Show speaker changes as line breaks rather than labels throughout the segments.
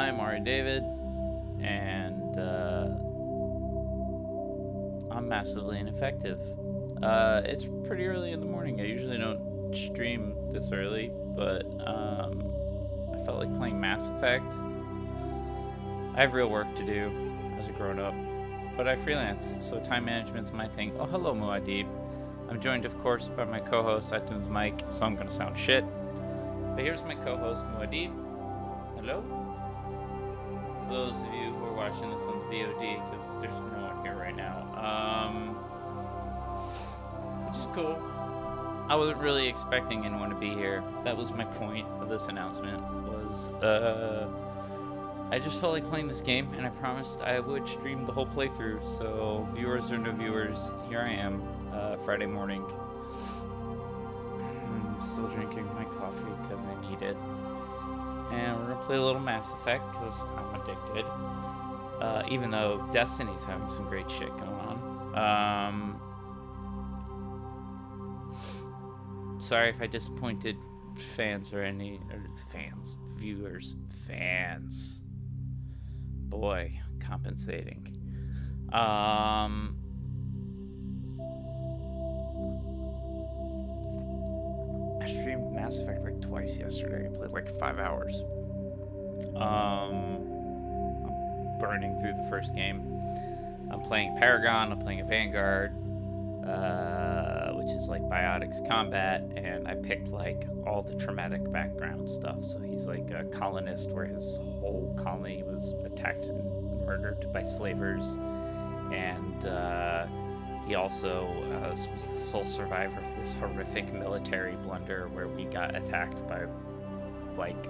I'm Ari David, and I'm massively ineffective. It's pretty early in the morning. I usually don't stream this early, but I felt like playing Mass Effect. I have real work to do as a grown up, but I freelance, so time management's my thing. Oh, hello, Muad'Dib. I'm joined, of course, by my co-host. I tuned the mic, so I'm gonna sound shit. But here's my co-host, Muad'Dib. Hello. For those of you who are watching this on the VOD, because there's no one here right now, which is cool. I wasn't really expecting anyone to be here. That was my point of this announcement. I just felt like playing this game, and I promised I would stream the whole playthrough. So, viewers or no viewers, here I am, Friday morning. I'm still drinking my coffee because I need it. And we're gonna play a little Mass Effect because I'm addicted. Even though Destiny's having some great shit going on. Sorry if I disappointed viewers. Boy, compensating. I streamed Mass Effect like twice yesterday. I played like 5 hours. I'm burning through the first game. I'm playing Paragon, I'm playing a Vanguard, which is like Biotics Combat, and I picked like all the traumatic background stuff. So he's like a colonist where his whole colony was attacked and murdered by slavers, and he also was the sole survivor of this horrific military blunder where we got attacked by like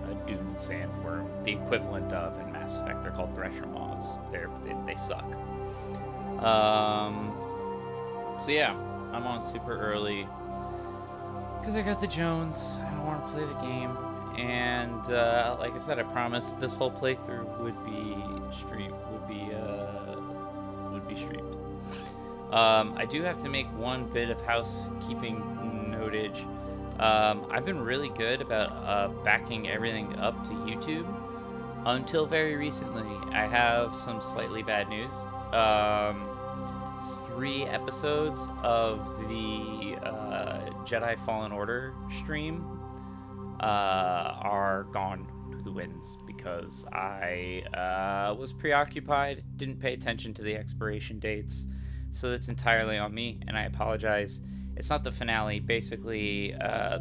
a dune sandworm, the equivalent of in Mass Effect. They're called Thresher Maws. They suck. So yeah, I'm on super early because I got the Jones. I don't want to play the game, and like I said, I promised this whole playthrough would be streamed. I do have to make one bit of housekeeping notage. I've been really good about backing everything up to YouTube until very recently. I have some slightly bad news. 3 episodes of the Jedi Fallen Order stream are gone to the winds because I was preoccupied, didn't pay attention to the expiration dates, so that's entirely on me, and I apologize. It's not the finale. Basically,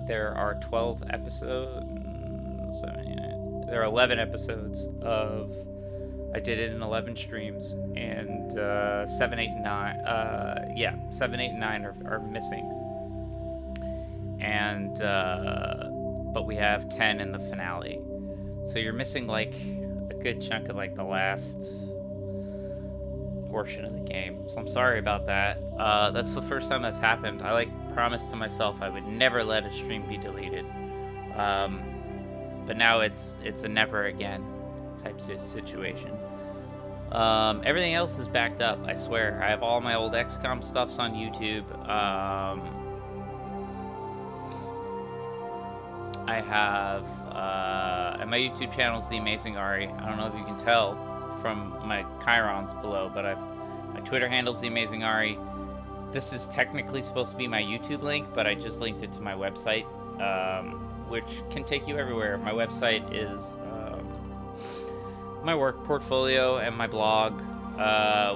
there are 12 episodes. There are 11 episodes of. I did it in 11 streams, and 7, 8, and 9. 7, 8, and 9 are missing. And but we have 10 in the finale, so you're missing like a good chunk of like the last portion of the game. So I'm sorry about that. That's the first time that's happened. I like promised to myself I would never let a stream be deleted. But now it's a never again type situation. Everything else is backed up, I swear. I have all my old XCOM stuffs on YouTube. I have and my YouTube channel is The Amazing Ari. I don't know if you can tell from my chyrons below, but my Twitter handle's The Amazing Ari. This is technically supposed to be my YouTube link, but I just linked it to my website, which can take you everywhere. My website is my work portfolio and my blog,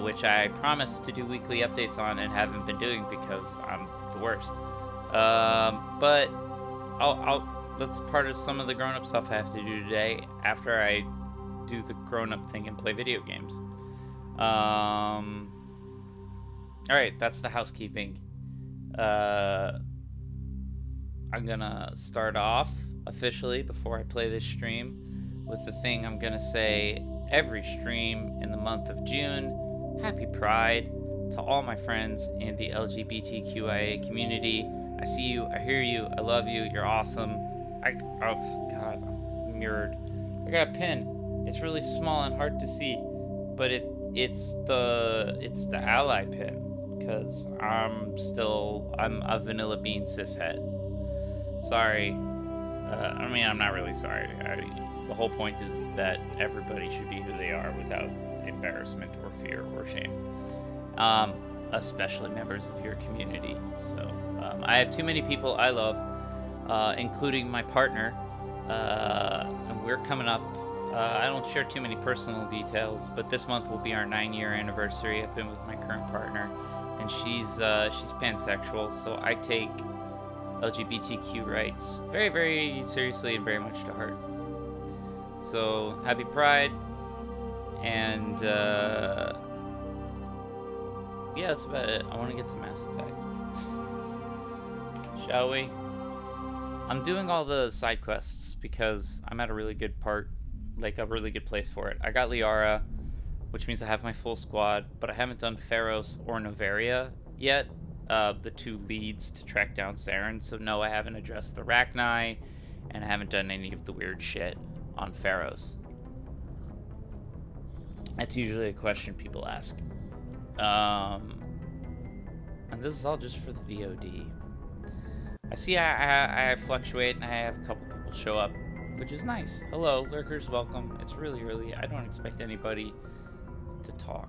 which I promised to do weekly updates on and haven't been doing because I'm the worst. But that's part of some of the grown-up stuff I have to do today after I do the grown-up thing and play video games. Alright, that's the housekeeping. I'm gonna start off officially before I play this stream with the thing I'm gonna say every stream in the month of June. Happy Pride to all my friends in the LGBTQIA community. I see you, I hear you, I love you, you're awesome. Oh god, I'm mirrored. I got a pin. It's really small and hard to see, but it's the ally pin, because I'm a vanilla bean cishet. Sorry. I'm not really sorry. the whole point is that everybody should be who they are without embarrassment or fear or shame. Especially members of your community. So I have too many people I love, including my partner, and we're coming up. I don't share too many personal details, but this month will be our 9-year anniversary. I've been with my current partner, and she's pansexual, so I take LGBTQ rights very, very seriously and very much to heart. So happy Pride, and yeah, that's about it. I want to get to Mass Effect. Shall we? I'm doing all the side quests because I'm at a really good part, like a really good place for it. I got Liara, which means I have my full squad, but I haven't done Pharos or Novaria yet, the two leads to track down Saren. So no, I haven't addressed the Rachni, and I haven't done any of the weird shit on Pharos. That's usually a question people ask. And this is all just for the VOD. I see I fluctuate, and I have a couple people show up, which is nice. Hello, lurkers, welcome. It's really early. I don't expect anybody to talk.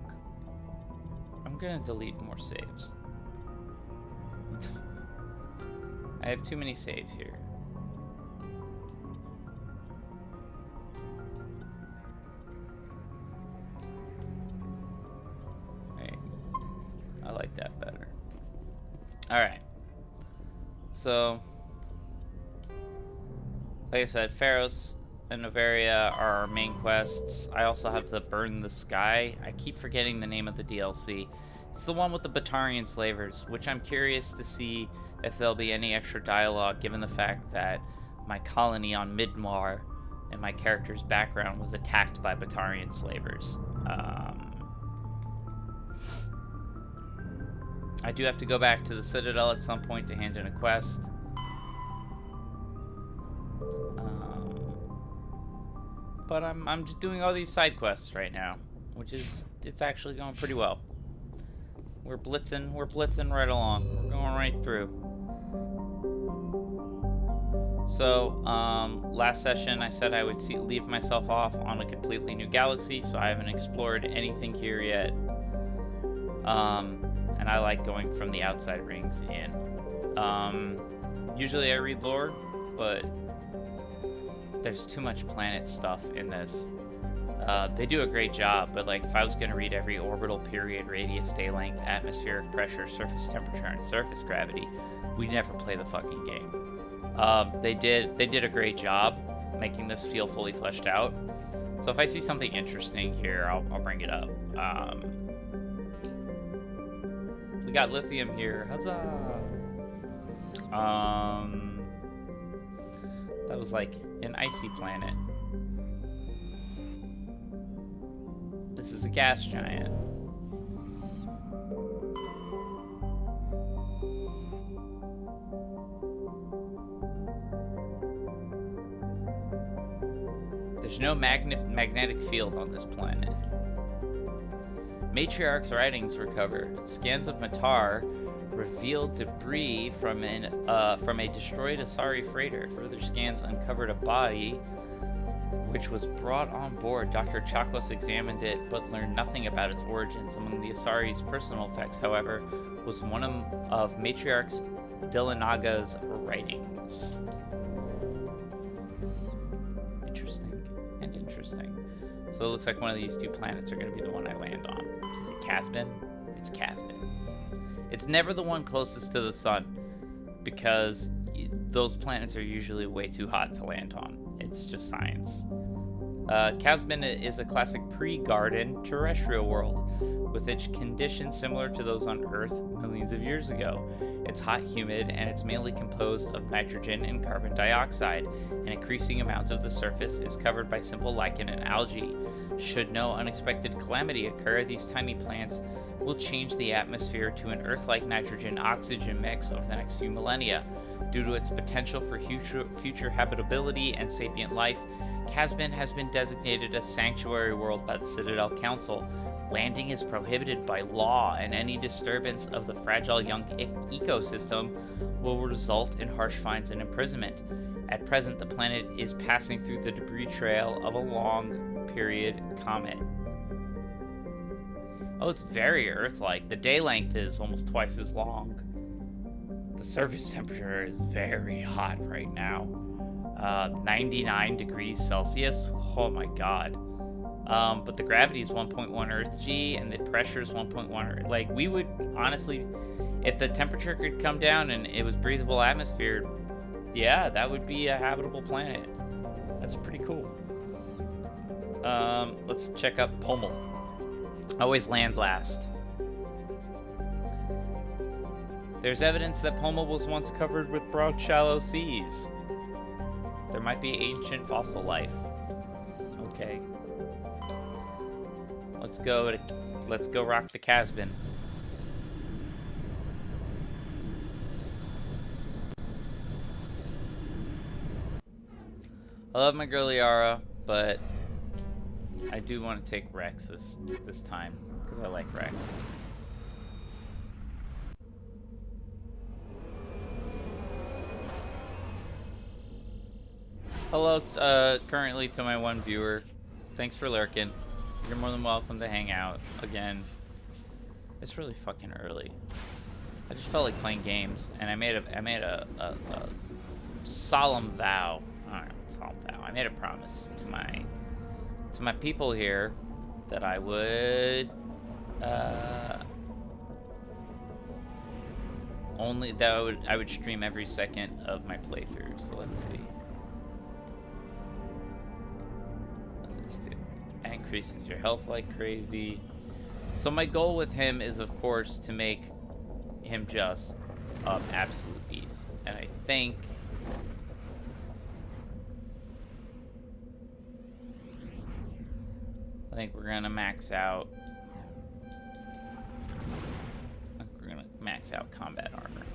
I'm gonna delete more saves. I have too many saves here. Right. I like that better. Alright. So, like I said, Pharos and Novaria are our main quests. I also have the Burn the Sky. I keep forgetting the name of the DLC. It's the one with the Batarian slavers, which I'm curious to see if there'll be any extra dialogue, given the fact that my colony on Midmar and my character's background was attacked by Batarian slavers. I do have to go back to the Citadel at some point to hand in a quest. But I'm just doing all these side quests right now, which is, it's actually going pretty well. We're blitzing right along. We're going right through. So, last session I said I would leave myself off on a completely new galaxy, so I haven't explored anything here yet. And I like going from the outside rings in. Usually I read lore, but there's too much planet stuff in this. They do a great job, but like if I was gonna read every orbital period, radius, day length, atmospheric pressure, surface temperature, and surface gravity, we'd never play the fucking game. They did a great job making this feel fully fleshed out. So if I see something interesting here, I'll bring it up. We got lithium here. Huzzah! That was like an icy planet. This is a gas giant. There's no magnetic field on this planet. Matriarch's writings recovered. Scans of Matar revealed debris from a destroyed Asari freighter. Further scans uncovered a body which was brought on board. Dr. Chakos examined it but learned nothing about its origins. Among the Asari's personal effects, however, was one of Matriarch's Dillanaga's writings. Interesting. So it looks like one of these two planets are going to be the one I land on. Is it Casbin? It's Casbin. It's never the one closest to the sun, because those planets are usually way too hot to land on. It's just science. Casbin is a classic pre-garden terrestrial world, with its conditions similar to those on Earth millions of years ago. It's hot, humid, and it's mainly composed of nitrogen and carbon dioxide. An increasing amount of the surface is covered by simple lichen and algae. Should no unexpected calamity occur, these tiny plants will change the atmosphere to an Earth-like nitrogen-oxygen mix over the next few millennia. Due to its potential for future habitability and sapient life, Casbin has been designated a sanctuary world by the Citadel Council. Landing is prohibited by law, and any disturbance of the fragile young ecosystem will result in harsh fines and imprisonment. At present, the planet is passing through the debris trail of a long period comet. Oh, it's very Earth-like. The day length is almost twice as long. The surface temperature is very hot right now. 99 degrees Celsius. Oh my god. But the gravity is 1.1 Earth G, and the pressure is 1.1. Like, we would, honestly, if the temperature could come down and it was breathable atmosphere, yeah, that would be a habitable planet. That's pretty cool. Let's check out Pommel. Always land last. There's evidence that Pommel was once covered with broad, shallow seas. There might be ancient fossil life. Okay. Let's go rock the Casbin. I love my girl Yara, but I do want to take Rex this time because I like Rex. Hello, currently to my one viewer. Thanks for lurking. You're more than welcome to hang out again. It's really fucking early. I just felt like playing games, and I made a solemn vow. Alright, solemn vow. I made a promise to my people here that I would I would stream every second of my playthrough. So let's see. What does this do? It increases your health like crazy. So my goal with him is, of course, to make him just an absolute beast. And I think we're gonna max out. We're gonna max out combat armor.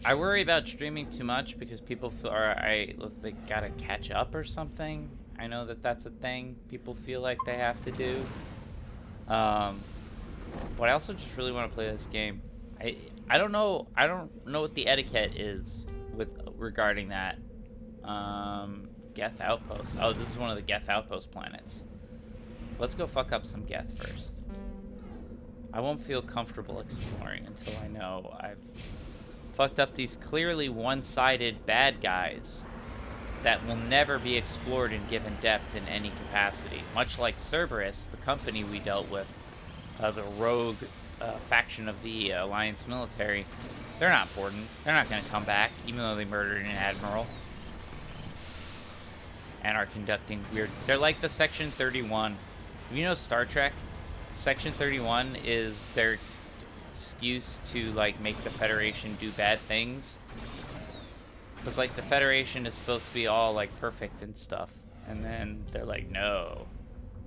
I worry about streaming too much because people feel they gotta catch up or something. I know that that's a thing people feel like they have to do. But I also just really want to play this game. I don't know what the etiquette is regarding that. Geth Outpost. Oh, this is one of the Geth Outpost planets. Let's go fuck up some Geth first. I won't feel comfortable exploring until I know I've fucked up these clearly one-sided bad guys that will never be explored and given depth in any capacity. Much like Cerberus, the company we dealt with, the rogue faction of the Alliance military. They're not important. They're not going to come back, even though they murdered an admiral and are conducting weird... They're like the Section 31. You know Star Trek? Section 31 is their excuse to, like, make the Federation do bad things. Because, like, the Federation is supposed to be all, like, perfect and stuff. And then they're like, no.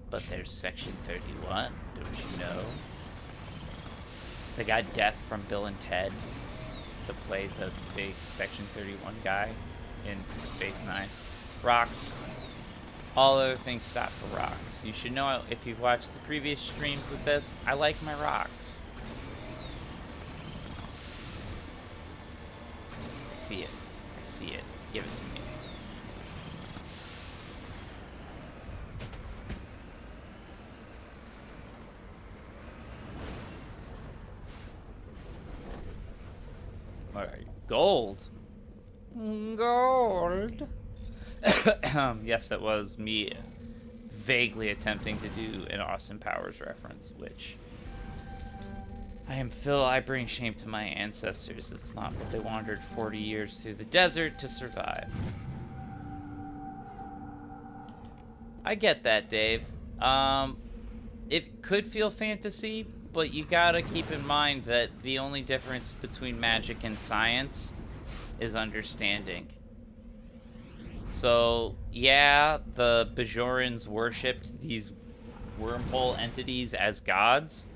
But there's Section 31, don't you know? They got Death from Bill and Ted to play the big Section 31 guy in Space Nine. Rocks. All other things stop for rocks. You should know, if you've watched the previous streams with this, I like my rocks. I see it. I see it. Give it to me. Alright, gold. Gold. Yes, that was me vaguely attempting to do an Austin Powers reference, which I bring shame to my ancestors. It's not what they wandered 40 years through the desert to survive. I get that, Dave. It could feel fantasy, but you gotta keep in mind that the only difference between magic and science is understanding. So, yeah, the Bajorans worshipped these wormhole entities as gods,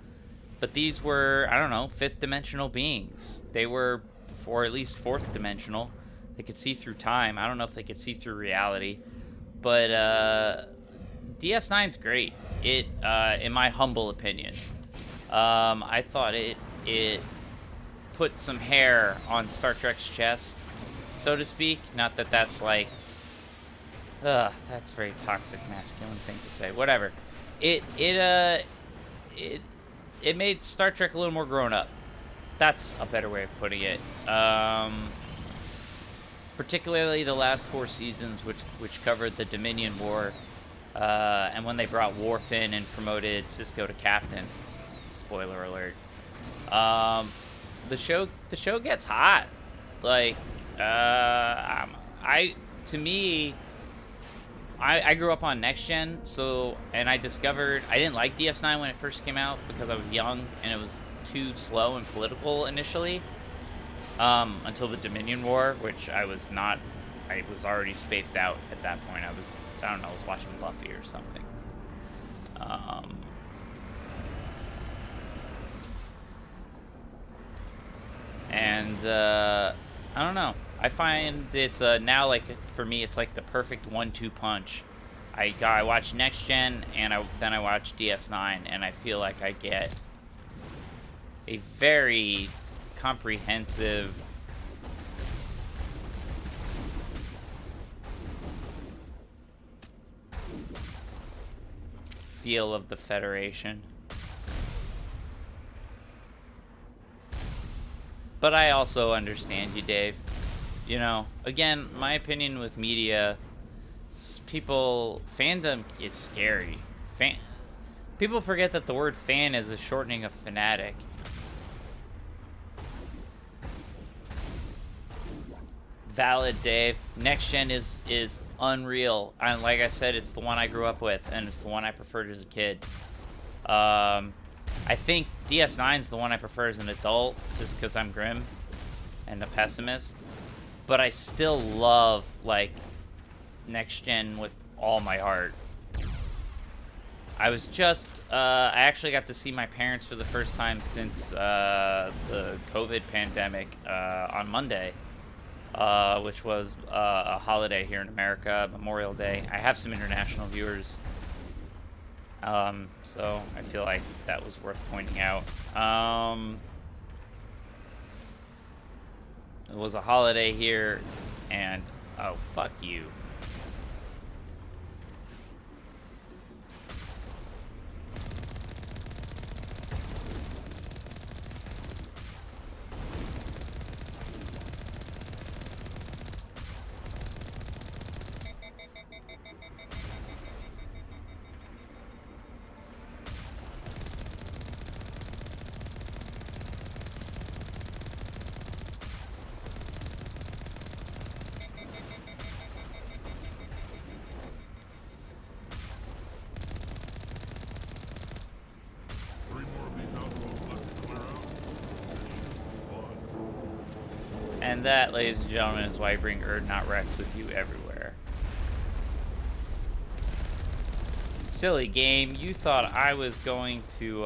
but these were, I don't know, fifth-dimensional beings. They were, or at least fourth-dimensional. They could see through time. I don't know if they could see through reality. But DS9's great. It, in my humble opinion, I thought it put some hair on Star Trek's chest, so to speak. Not that that's like, that's a very toxic masculine thing to say. Whatever. It made Star Trek a little more grown up. That's a better way of putting it. Particularly the last 4 seasons, which covered the Dominion War, and when they brought Worf in and promoted Sisko to captain. Spoiler alert. The show gets hot. Like, I grew up on Next Gen, and I didn't like DS9 when it first came out because I was young and it was too slow and political initially. Until the Dominion War, which I was already spaced out at that point. I was watching Buffy or something. I don't know. I find it's now, like, for me, it's like the perfect 1-2 punch. I watch Next Gen and then I watch DS9, and I feel like I get a very comprehensive feel of the Federation. But I also understand you, Dave. You know, again, my opinion with media, fandom is scary. People forget that the word fan is a shortening of fanatic. Valid, Dave. Next Gen is unreal. And like I said, it's the one I grew up with, and it's the one I preferred as a kid. I think DS9 is the one I prefer as an adult, just because I'm grim and a pessimist. But I still love, like, Next Gen with all my heart. I actually got to see my parents for the first time since the COVID pandemic on Monday. Which was a holiday here in America, Memorial Day. I have some international viewers, so I feel like that was worth pointing out. It was a holiday here, and oh, fuck you. And that, ladies and gentlemen, is why I bring Erd Not Rex with you everywhere. Silly game, you thought I was going to,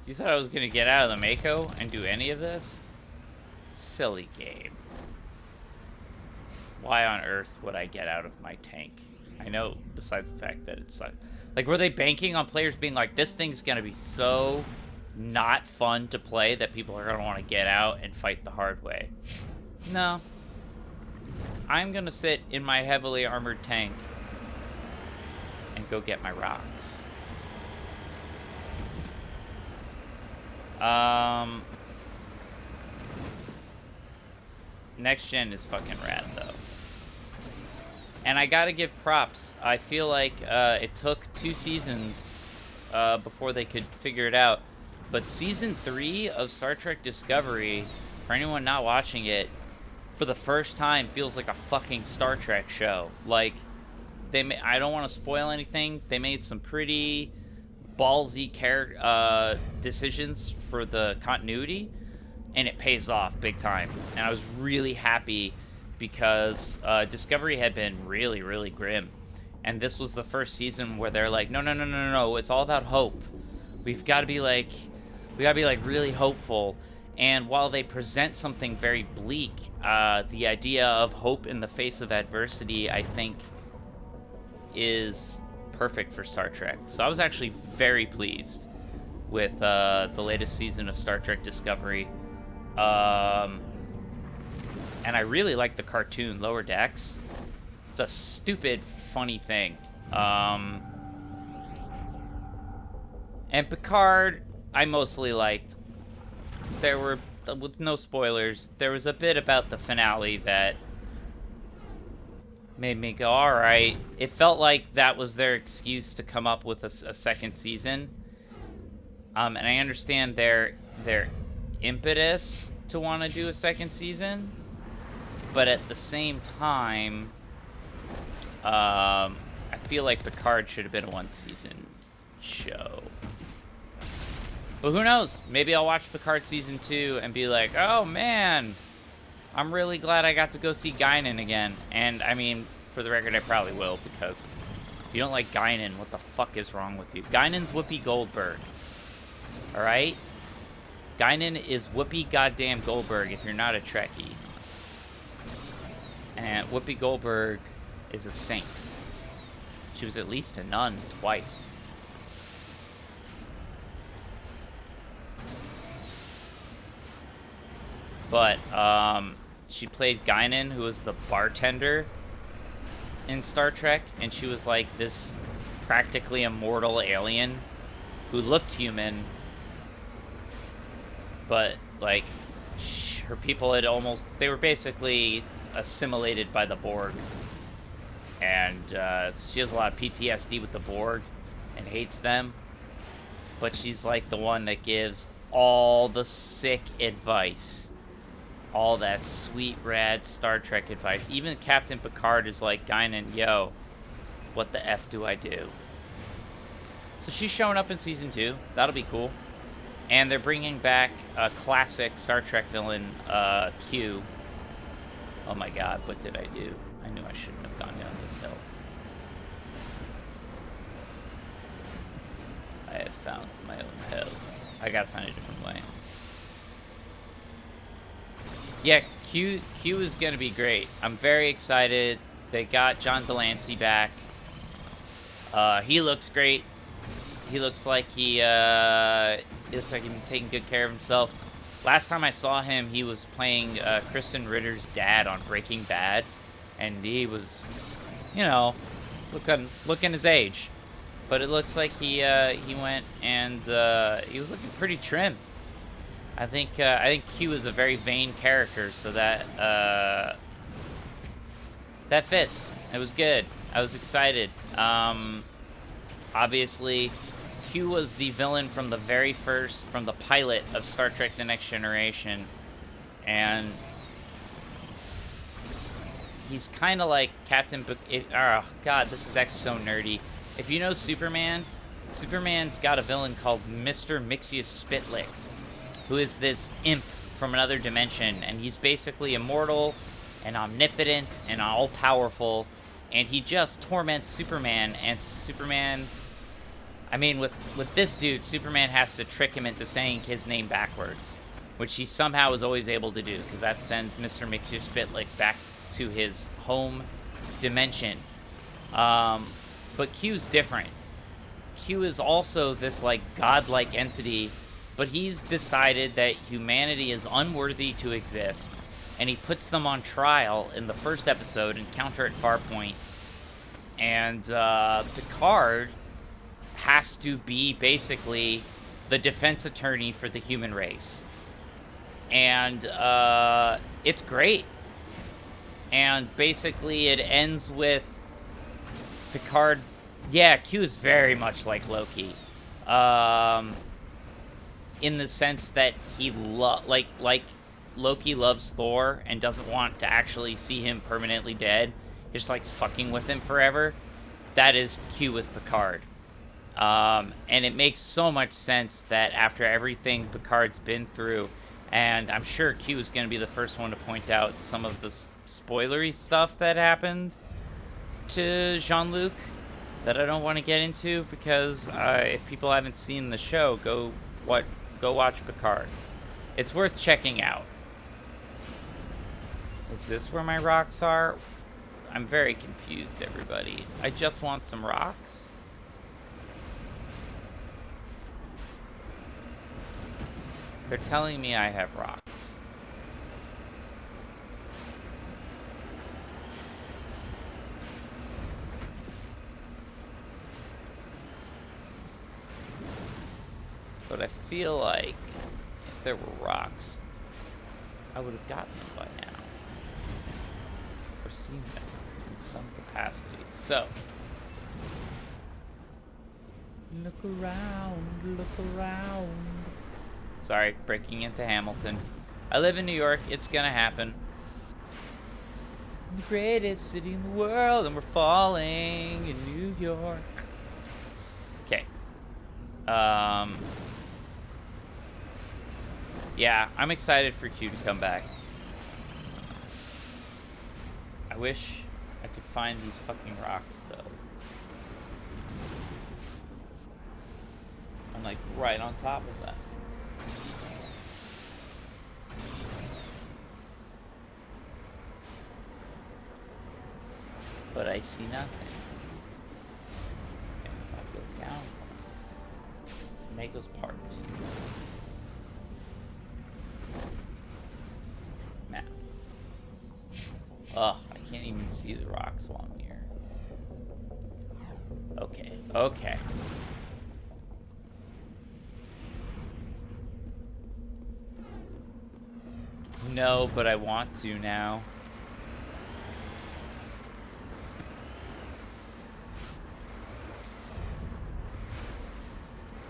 you thought I was going to get out of the Mako and do any of this? Silly game. Why on earth would I get out of my tank? I know, besides the fact that it sucks. Like, were they banking on players being like, this thing's going to be so not fun to play that people are going to want to get out and fight the hard way? No. I'm going to sit in my heavily armored tank and go get my rocks. Next Gen is fucking rad, though. And I gotta give props. I feel like it took 2 seasons before they could figure it out. But Season 3 of Star Trek Discovery, for anyone not watching it, for the first time feels like a fucking Star Trek show. Like, I don't want to spoil anything. They made some pretty ballsy decisions for the continuity, and it pays off big time. And I was really happy because Discovery had been really, really grim. And this was the first season where they're like, no, it's all about hope. We gotta be like really hopeful. And while they present something very bleak, the idea of hope in the face of adversity, I think, is perfect for Star Trek. So I was actually very pleased with the latest season of Star Trek Discovery. And I really like the cartoon Lower Decks. It's a stupid, funny thing. And Picard, I mostly liked. There were, with no spoilers, there was a bit about the finale that made me go, all right. It felt like that was their excuse to come up with a second season. And I understand their impetus to want to do a second season, but at the same time, I feel like Picard should have been a one-season show. But who knows? Maybe I'll watch Picard Season 2 and be like, oh, man, I'm really glad I got to go see Guinan again. And, I mean, for the record, I probably will, because if you don't like Guinan, what the fuck is wrong with you? Guinan's Whoopi Goldberg. Alright? Guinan is Whoopi goddamn Goldberg if you're not a Trekkie. And Whoopi Goldberg is a saint. She was at least a nun twice. But, she played Guinan, who was the bartender in Star Trek, and she was like this practically immortal alien who looked human, but, like, her people had they were basically assimilated by the Borg. And, she has a lot of PTSD with the Borg and hates them. But she's like the one that gives all the sick advice. All that sweet, rad Star Trek advice. Even Captain Picard is like, Guinan, yo, what the F do I do? So she's showing up in Season 2. That'll be cool. And they're bringing back a classic Star Trek villain, Q. Oh my god, what did I do? I knew I shouldn't have gone down this hill. I have found my own hell. I gotta find a different way. Yeah, Q is going to be great. I'm very excited. They got John Delancey back. He looks great. He looks like he's taking good care of himself. Last time I saw him, he was playing Kristen Ritter's dad on Breaking Bad, and he was, you know, looking his age. But it looks like he went and he was looking pretty trim. I think Q is a very vain character, so that fits. It was good. I was excited. Obviously, Q was the villain from the pilot of Star Trek: The Next Generation, and he's kind of like Captain. Oh God, this is actually so nerdy. If you know Superman, Superman's got a villain called Mr. Mixius Spitlick, who is this imp from another dimension, and he's basically immortal and omnipotent and all-powerful, and he just torments Superman, and Superman... I mean, with this dude, Superman has to trick him into saying his name backwards, which he somehow is always able to do, because that sends Mr. Mixius Spitlick back to his home dimension. But Q's different. Q is also this, like, godlike entity, but he's decided that humanity is unworthy to exist, and he puts them on trial in the first episode, Encounter at Farpoint. And Picard has to be basically the defense attorney for the human race. And it's great. And basically it ends with Picard... Yeah, Q is very much like Loki. In the sense that he like Loki loves Thor and doesn't want to actually see him permanently dead. He just likes fucking with him forever. That is Q with Picard. And it makes so much sense that after everything Picard's been through, and I'm sure Q is going to be the first one to point out some of the spoilery stuff that happened to Jean-Luc that I don't want to get into, because if people haven't seen the show, go watch Picard. It's worth checking out. Is this where my rocks are? I'm very confused, everybody. I just want some rocks. They're telling me I have rocks. But I feel like if there were rocks, I would have gotten them by now. Or seen them in some capacity. So, look around, look around. Sorry, breaking into Hamilton. I live in New York, it's gonna happen. The greatest city in the world, and we're falling in New York. Okay. Yeah, I'm excited for Q to come back. I wish I could find these fucking rocks, though. I'm like right on top of that. But I see nothing. And if I go down, make those parts. Map. Ugh, I can't even see the rocks while I'm here. Okay, okay. No, but I want to now.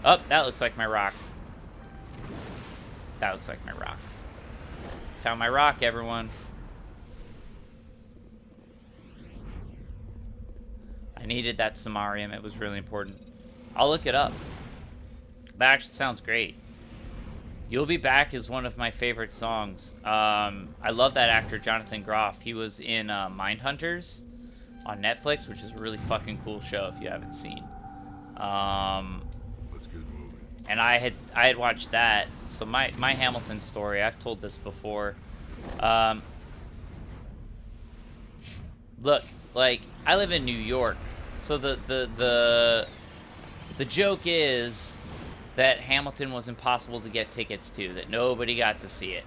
Oh, that looks like my rock. That looks like my rock. Found my rock, everyone. I needed that Samarium. It was really important. I'll look it up. That actually sounds great. You'll Be Back is one of my favorite songs. I love that actor, Jonathan Groff. He was in Mindhunters on Netflix, which is a really fucking cool show if you haven't seen.
Let's get moving.
And I had watched that. So my Hamilton story, I've told this before. Look, like, I live in New York. So the joke is that Hamilton was impossible to get tickets to, that nobody got to see it.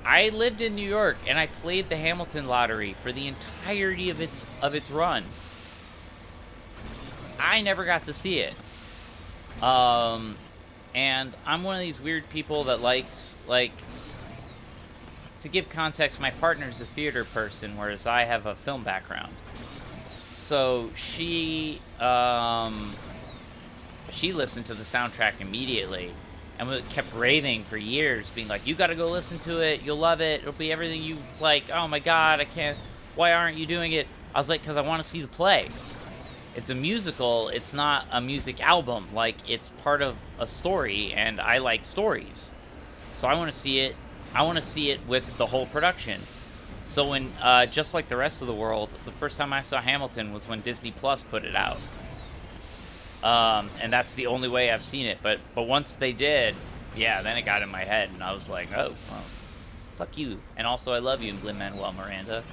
I lived in New York and I played the Hamilton lottery for the entirety of its run. I never got to see it. And I'm one of these weird people that likes, like, to give context, my partner's a theater person, whereas I have a film background. So she listened to the soundtrack immediately and kept raving for years, being like, you gotta go listen to it, you'll love it, it'll be everything you like. Oh my god, I can't, why aren't you doing it? I was like, because I want to see the play. It's a musical, it's not a music album. Like, it's part of a story, and I like stories. So I want to see it. I want to see it with the whole production. So when, just like the rest of the world, the first time I saw Hamilton was when Disney Plus put it out. And that's the only way I've seen it. But once they did, yeah, then it got in my head, and I was like, oh, well, fuck you. And also, I love you, Lin-Manuel Miranda.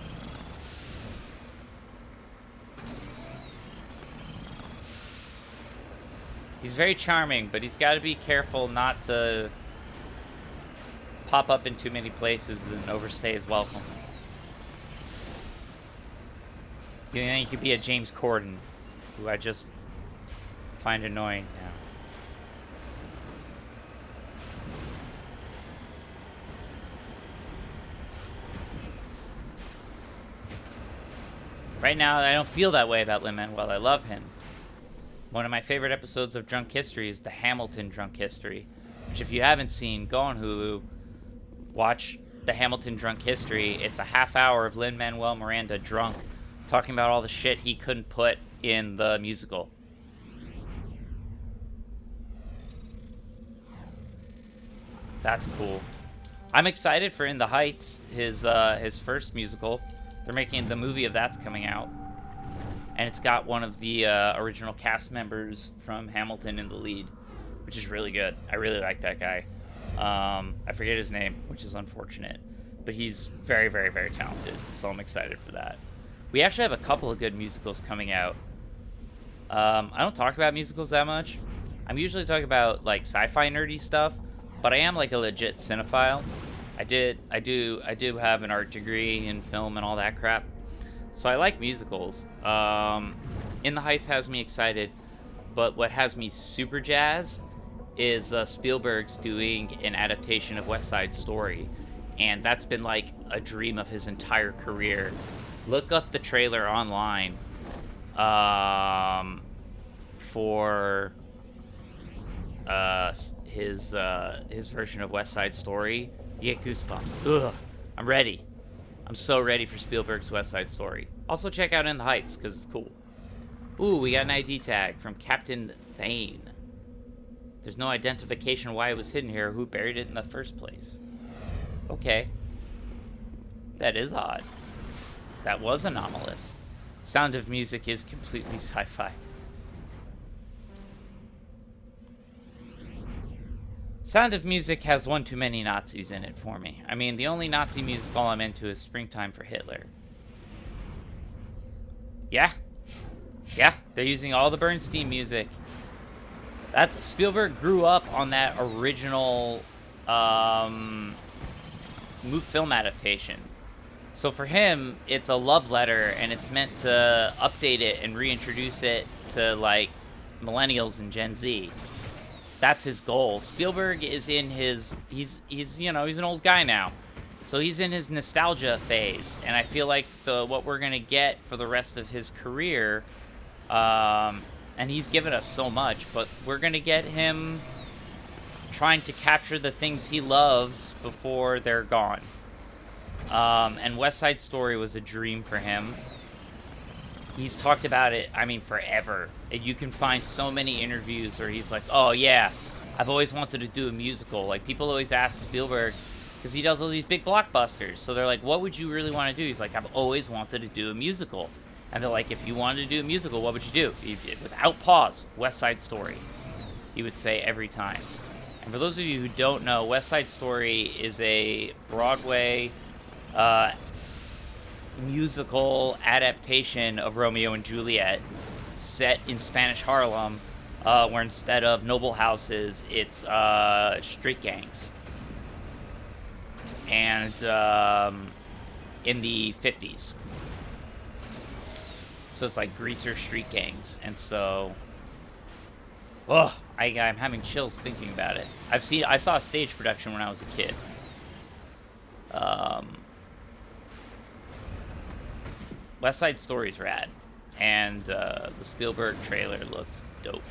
He's very charming, but he's got to be careful not to pop up in too many places and overstay his welcome. You know, he could be a James Corden, who I just find annoying now. Right now, I don't feel that way about Lin-Manuel. I love him. One of my favorite episodes of Drunk History is the Hamilton Drunk History, which if you haven't seen, go on Hulu, watch the Hamilton Drunk History. It's a half hour of Lin-Manuel Miranda drunk, talking about all the shit he couldn't put in the musical. That's cool. I'm excited for In the Heights, his first musical. They're making the movie of that's coming out. And it's got one of the original cast members from Hamilton in the lead, which is really good. I really like that guy. I forget his name, which is unfortunate, but he's very, very, very talented. So I'm excited for that. We actually have a couple of good musicals coming out. I don't talk about musicals that much. I'm usually talking about like sci-fi nerdy stuff, but I am like a legit cinephile. I do have an art degree in film and all that crap, so I like musicals. In the Heights has me excited, but what has me super jazzed is Spielberg's doing an adaptation of West Side Story, and that's been like a dream of his entire career. Look up the trailer online for his version of West Side Story. You get goosebumps. Ugh, I'm ready. I'm so ready for Spielberg's West Side Story. Also check out In the Heights, because it's cool. Ooh, we got an ID tag from Captain Thane. There's no identification why it was hidden here or who buried it in the first place. Okay. That is odd. That was anomalous. Sound of Music is completely sci-fi. Sound of Music has one too many Nazis in it for me. I mean, the only Nazi musical I'm into is Springtime for Hitler. Yeah. Yeah, they're using all the Bernstein music. That's Spielberg grew up on that original film adaptation. So for him, it's a love letter, and it's meant to update it and reintroduce it to like millennials and Gen Z. That's his goal. Spielberg is in his he's you know, he's an old guy now. So he's in his nostalgia phase, and I feel like what we're going to get for the rest of his career, and he's given us so much, but we're going to get him trying to capture the things he loves before they're gone. And West Side Story was a dream for him. He's talked about it, I mean, forever. You can find so many interviews where he's like, oh yeah, I've always wanted to do a musical. Like, people always ask Spielberg, because he does all these big blockbusters. So they're like, what would you really want to do? He's like, I've always wanted to do a musical. And they're like, if you wanted to do a musical, what would you do? Without pause, West Side Story. He would say every time. And for those of you who don't know, West Side Story is a Broadway musical adaptation of Romeo and Juliet set in Spanish Harlem, where instead of noble houses, it's street gangs. And in the 50s. So it's like greaser street gangs. And so, I'm having chills thinking about it. I saw a stage production when I was a kid. West Side Story's rad, and the Spielberg trailer looks dope.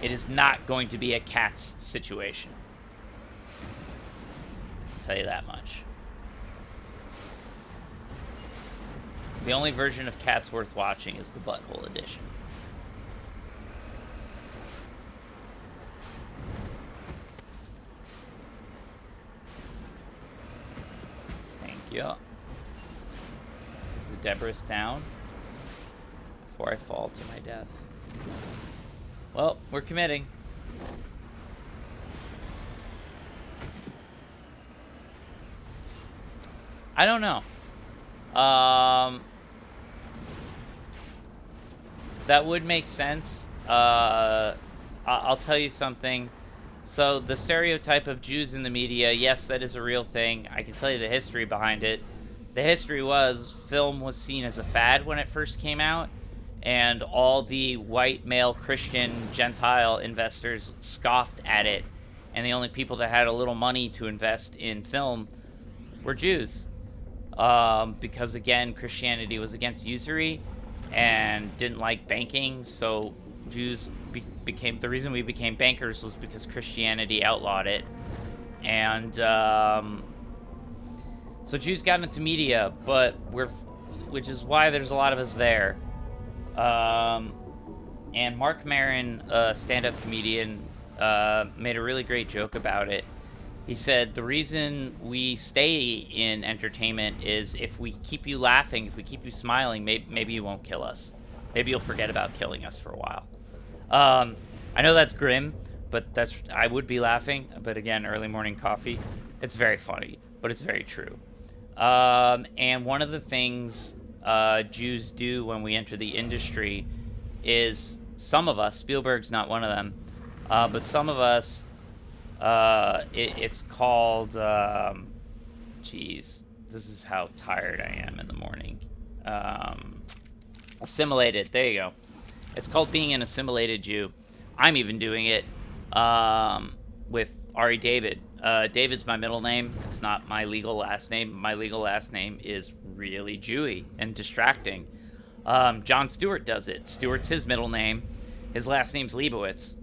It is not going to be a Cats situation. I'll tell you that much. The only version of Cats worth watching is the Butthole edition. Thank you. Is the Debris down? Before I fall to my death. Well, we're committing. I don't know. That would make sense. I'll tell you something. So the stereotype of Jews in the media, yes, that is a real thing. I can tell you the history behind it. The history was film was seen as a fad when it first came out, and all the white male Christian Gentile investors scoffed at it, and the only people that had a little money to invest in film were Jews. Because again, Christianity was against usury and didn't like banking, so Jews became, the reason we became bankers was because Christianity outlawed it. And so Jews got into media, but which is why there's a lot of us there. And Mark Maron, a stand-up comedian, made a really great joke about it. He said, the reason we stay in entertainment is if we keep you laughing, if we keep you smiling, maybe you won't kill us. Maybe you'll forget about killing us for a while. I know that's grim, but I would be laughing. But again, early morning coffee. It's very funny, but it's very true. And one of the things Jews do when we enter the industry is, some of us, Spielberg's not one of them, but some of us, it's called, geez, this is how tired I am in the morning. Assimilated, there you go. It's called being an assimilated Jew. I'm even doing it with Ari David. David's my middle name. It's not my legal last name. My legal last name is really Jewy and distracting. Jon Stewart does it. Stewart's his middle name. His last name's Leibowitz.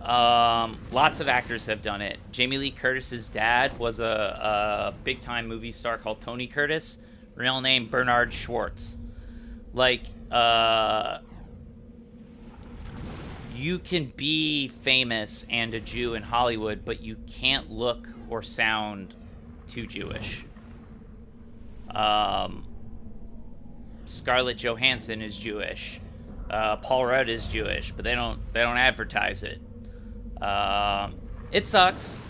Lots of actors have done it. Jamie Lee Curtis's dad was a big-time movie star called Tony Curtis. Real name Bernard Schwartz. Like, you can be famous and a Jew in Hollywood, but you can't look or sound too Jewish. Scarlett Johansson is Jewish. Paul Rudd is Jewish, but they don't advertise it. It sucks.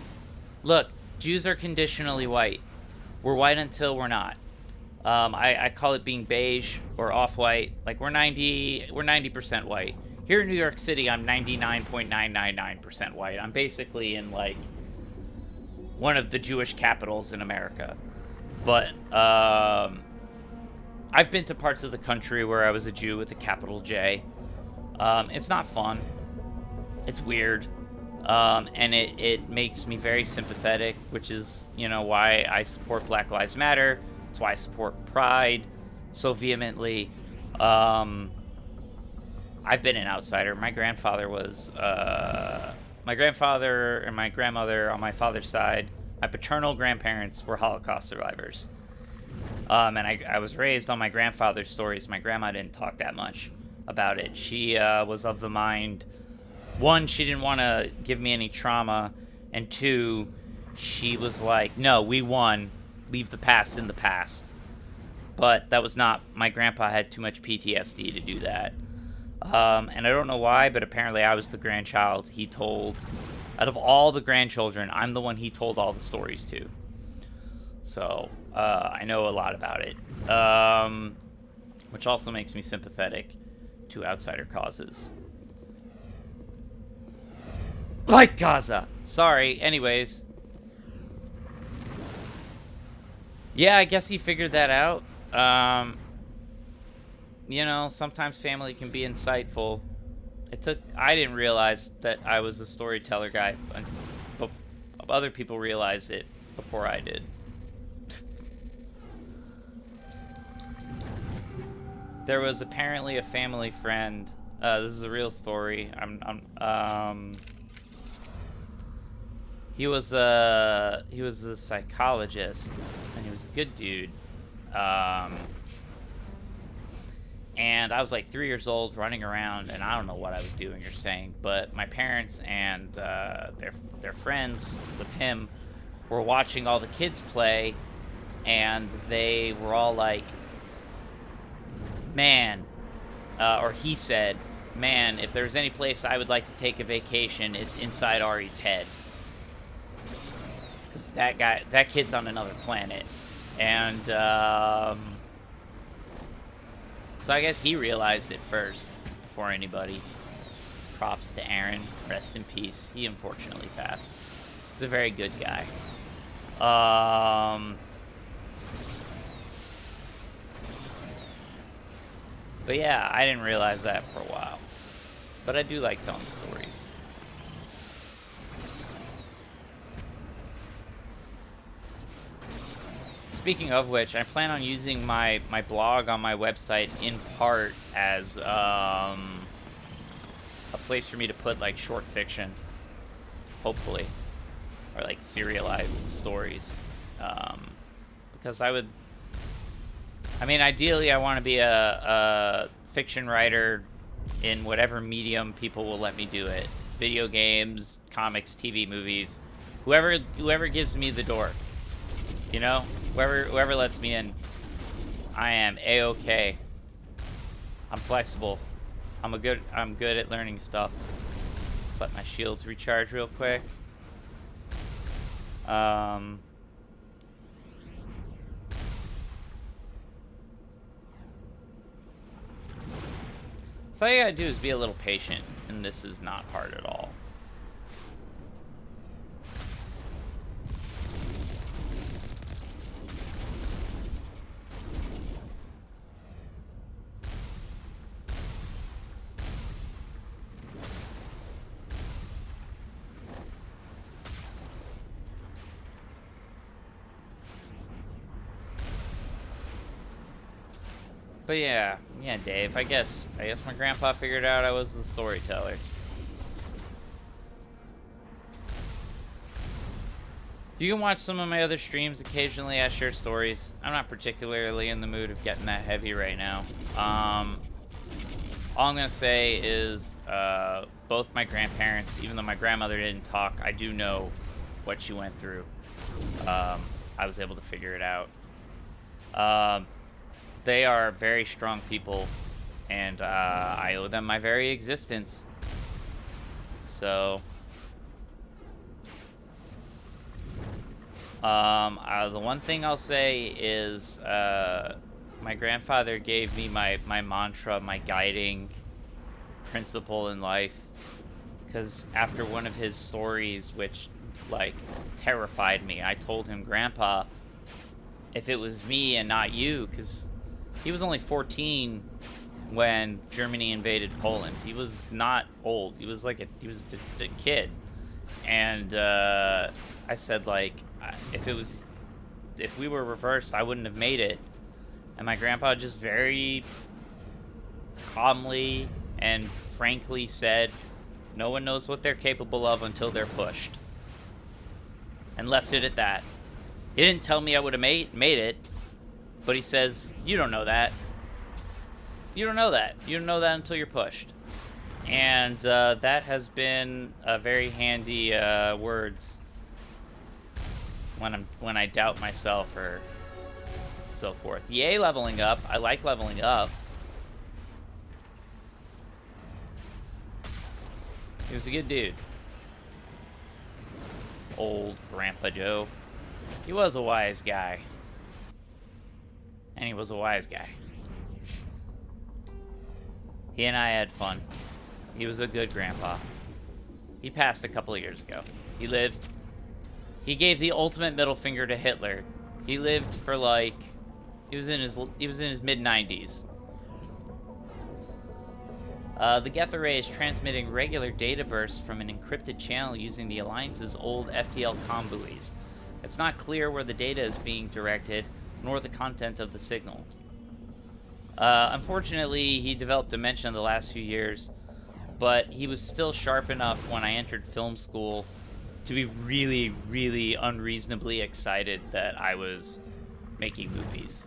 Look, Jews are conditionally white. We're white until we're not. I call it being beige or off-white. Like, we're 90% white. Here in New York City, I'm 99.999% white. I'm basically in, like, one of the Jewish capitals in America. But, I've been to parts of the country where I was a Jew with a capital J. It's not fun. It's weird. And it makes me very sympathetic, which is, why I support Black Lives Matter. It's why I support Pride so vehemently. I've been an outsider. My grandfather was, my grandfather and my grandmother on my father's side, my paternal grandparents were Holocaust survivors. And I was raised on my grandfather's stories. My grandma didn't talk that much about it. She was of the mind, one, she didn't want to give me any trauma, and two, she was like, no, we won. Leave the past in the past. But that was not, my grandpa had too much PTSD to do that. And I don't know why, but apparently I was the grandchild he told. Out of all the grandchildren, I'm the one he told all the stories to. So, I know a lot about it. Which also makes me sympathetic to outsider causes. Like Gaza! Sorry, anyways. Yeah, I guess he figured that out. Sometimes family can be insightful. I didn't realize that I was a storyteller guy, but other people realized it before I did. There was apparently a family friend. This is a real story. He was a psychologist, and he was a good dude. And I was like 3 years old, running around, and I don't know what I was doing or saying, but my parents and their friends with him were watching all the kids play, and they were all like, man, or he said, man, if there's any place I would like to take a vacation, it's inside Ari's head. Because that kid's on another planet. And, so I guess he realized it first, before anybody. Props to Aaron. Rest in peace. He unfortunately passed. He's a very good guy. But yeah, I didn't realize that for a while. But I do like telling stories. Speaking of which, I plan on using my blog on my website in part as a place for me to put like short fiction, hopefully, or like serialized stories, because ideally I want to be a fiction writer in whatever medium people will let me do it. Video games, comics, TV, movies, whoever gives me the door, whoever lets me in, I am A-okay. I'm flexible. I'm good at learning stuff. Just let my shields recharge real quick. So all you gotta do is be a little patient, and this is not hard at all. But yeah, Dave, I guess my grandpa figured out I was the storyteller. You can watch some of my other streams. Occasionally I share stories. I'm not particularly in the mood of getting that heavy right now. All I'm gonna say is both my grandparents, even though my grandmother didn't talk, I do know what she went through. I was able to figure it out. They are very strong people, and I owe them my very existence. So, the one thing I'll say is my grandfather gave me my mantra, my guiding principle in life, because after one of his stories, which, like, terrified me, I told him, Grandpa, if it was me and not you, because he was only 14 when Germany invaded Poland. He was not old. He was just a kid. And I said, like, if we were reversed, I wouldn't have made it. And my grandpa just very calmly and frankly said, no one knows what they're capable of until they're pushed. And left it at that. He didn't tell me I would have made it. But he says, you don't know that. You don't know that. You don't know that until you're pushed. And that has been a very handy words when I doubt myself or so forth. Yay, leveling up. I like leveling up. He was a good dude. Old Grandpa Joe. He was a wise guy. And he was a wise guy. He and I had fun. He was a good grandpa. He passed a couple of years ago. He lived. He gave the ultimate middle finger to Hitler. He lived for like. He was in his mid-90s. The Geth Array is transmitting regular data bursts from an encrypted channel using the Alliance's old FTL comm buoys. It's not clear where the data is being directed, nor the content of the signal. Unfortunately, he developed dementia in the last few years, but he was still sharp enough when I entered film school to be really, really unreasonably excited that I was making movies.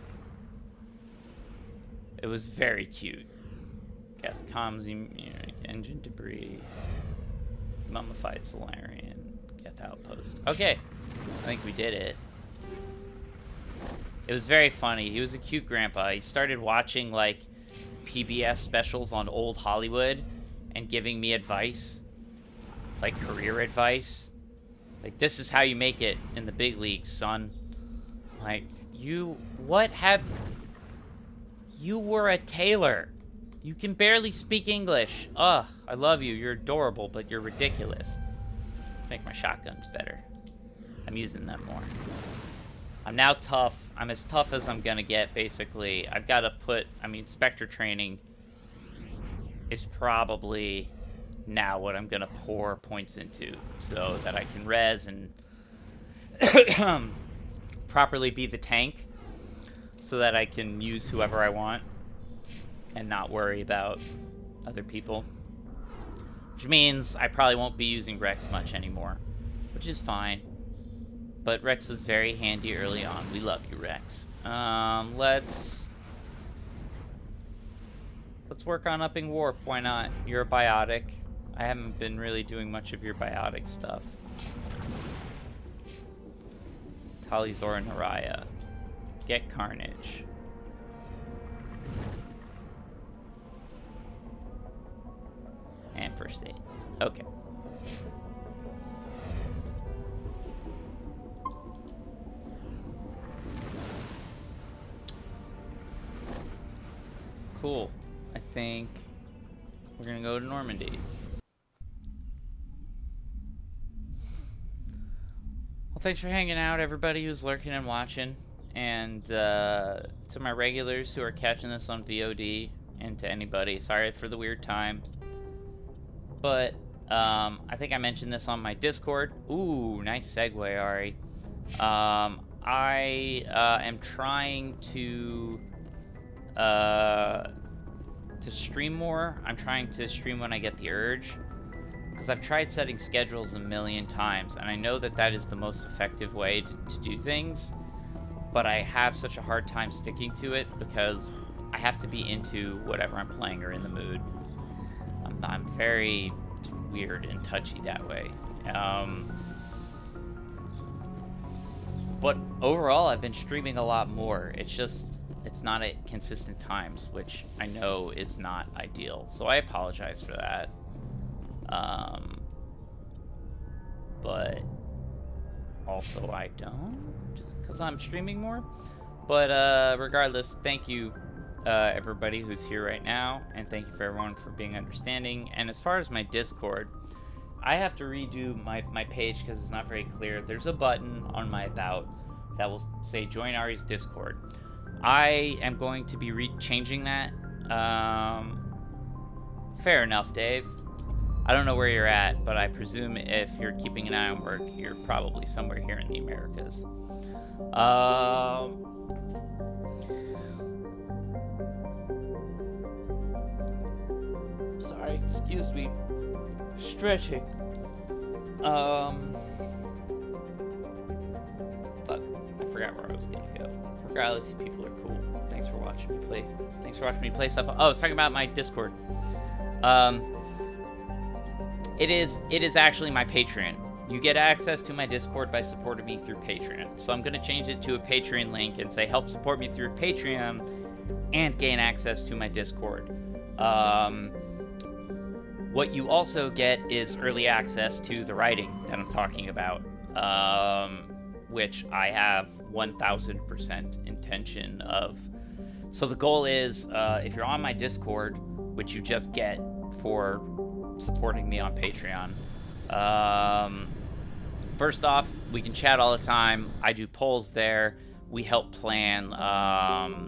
It was very cute. Got comms, engine debris, mummified Solarian, Geth outpost. Okay, I think we did it. It was very funny. He was a cute grandpa. He started watching, like, PBS specials on old Hollywood and giving me advice. Like, career advice. Like, this is how you make it in the big leagues, son. Like, you were a tailor. You can barely speak English. Ugh, I love you. You're adorable, but you're ridiculous. Let's make my shotguns better. I'm using them more. I'm now tough. I'm as tough as I'm gonna get, basically. I've got to Spectre training is probably now what I'm gonna pour points into so that I can res and properly be the tank so that I can use whoever I want and not worry about other people. Which means I probably won't be using Rex much anymore, which is fine. But Rex was very handy early on. We love you, Rex. Let's work on upping warp. Why not? You're a biotic. I haven't been really doing much of your biotic stuff. Talizor and Haraya. Get Carnage. And first aid. Okay. Cool. I think we're gonna go to Normandy. Well, thanks for hanging out, everybody who's lurking and watching. And to my regulars who are catching this on VOD, and to anybody, sorry for the weird time. But I think I mentioned this on my Discord. Ooh, nice segue, Ari. I am trying to stream more. I'm trying to stream when I get the urge, because I've tried setting schedules a million times, and I know that that is the most effective way to do things, but I have such a hard time sticking to it because I have to be into whatever I'm playing or in the mood. I'm very weird and touchy that way. But overall, I've been streaming a lot more. It's not at consistent times, which I know is not ideal. So I apologize for that. But also I don't, because I'm streaming more. But regardless, thank you everybody who's here right now, and thank you for everyone for being understanding. And as far as my Discord, I have to redo my page because it's not very clear. There's a button on my About that will say join Ari's Discord. I am going to be changing that. Fair enough, Dave. I don't know where you're at, but I presume if you're keeping an eye on work, you're probably somewhere here in the Americas. Sorry, excuse me. Stretching. But I forgot where I was gonna go. Regardless, you people are cool. Thanks for watching me play. Thanks for watching me play stuff. Oh, I was talking about my Discord. It is actually my Patreon. You get access to my Discord by supporting me through Patreon. So I'm gonna change it to a Patreon link and say help support me through Patreon and gain access to my Discord. What you also get is early access to the writing that I'm talking about, which I have 1000% intention of. So the goal is, if you're on my Discord, which you just get for supporting me on Patreon, first off, we can chat all the time. I do polls there. We help plan.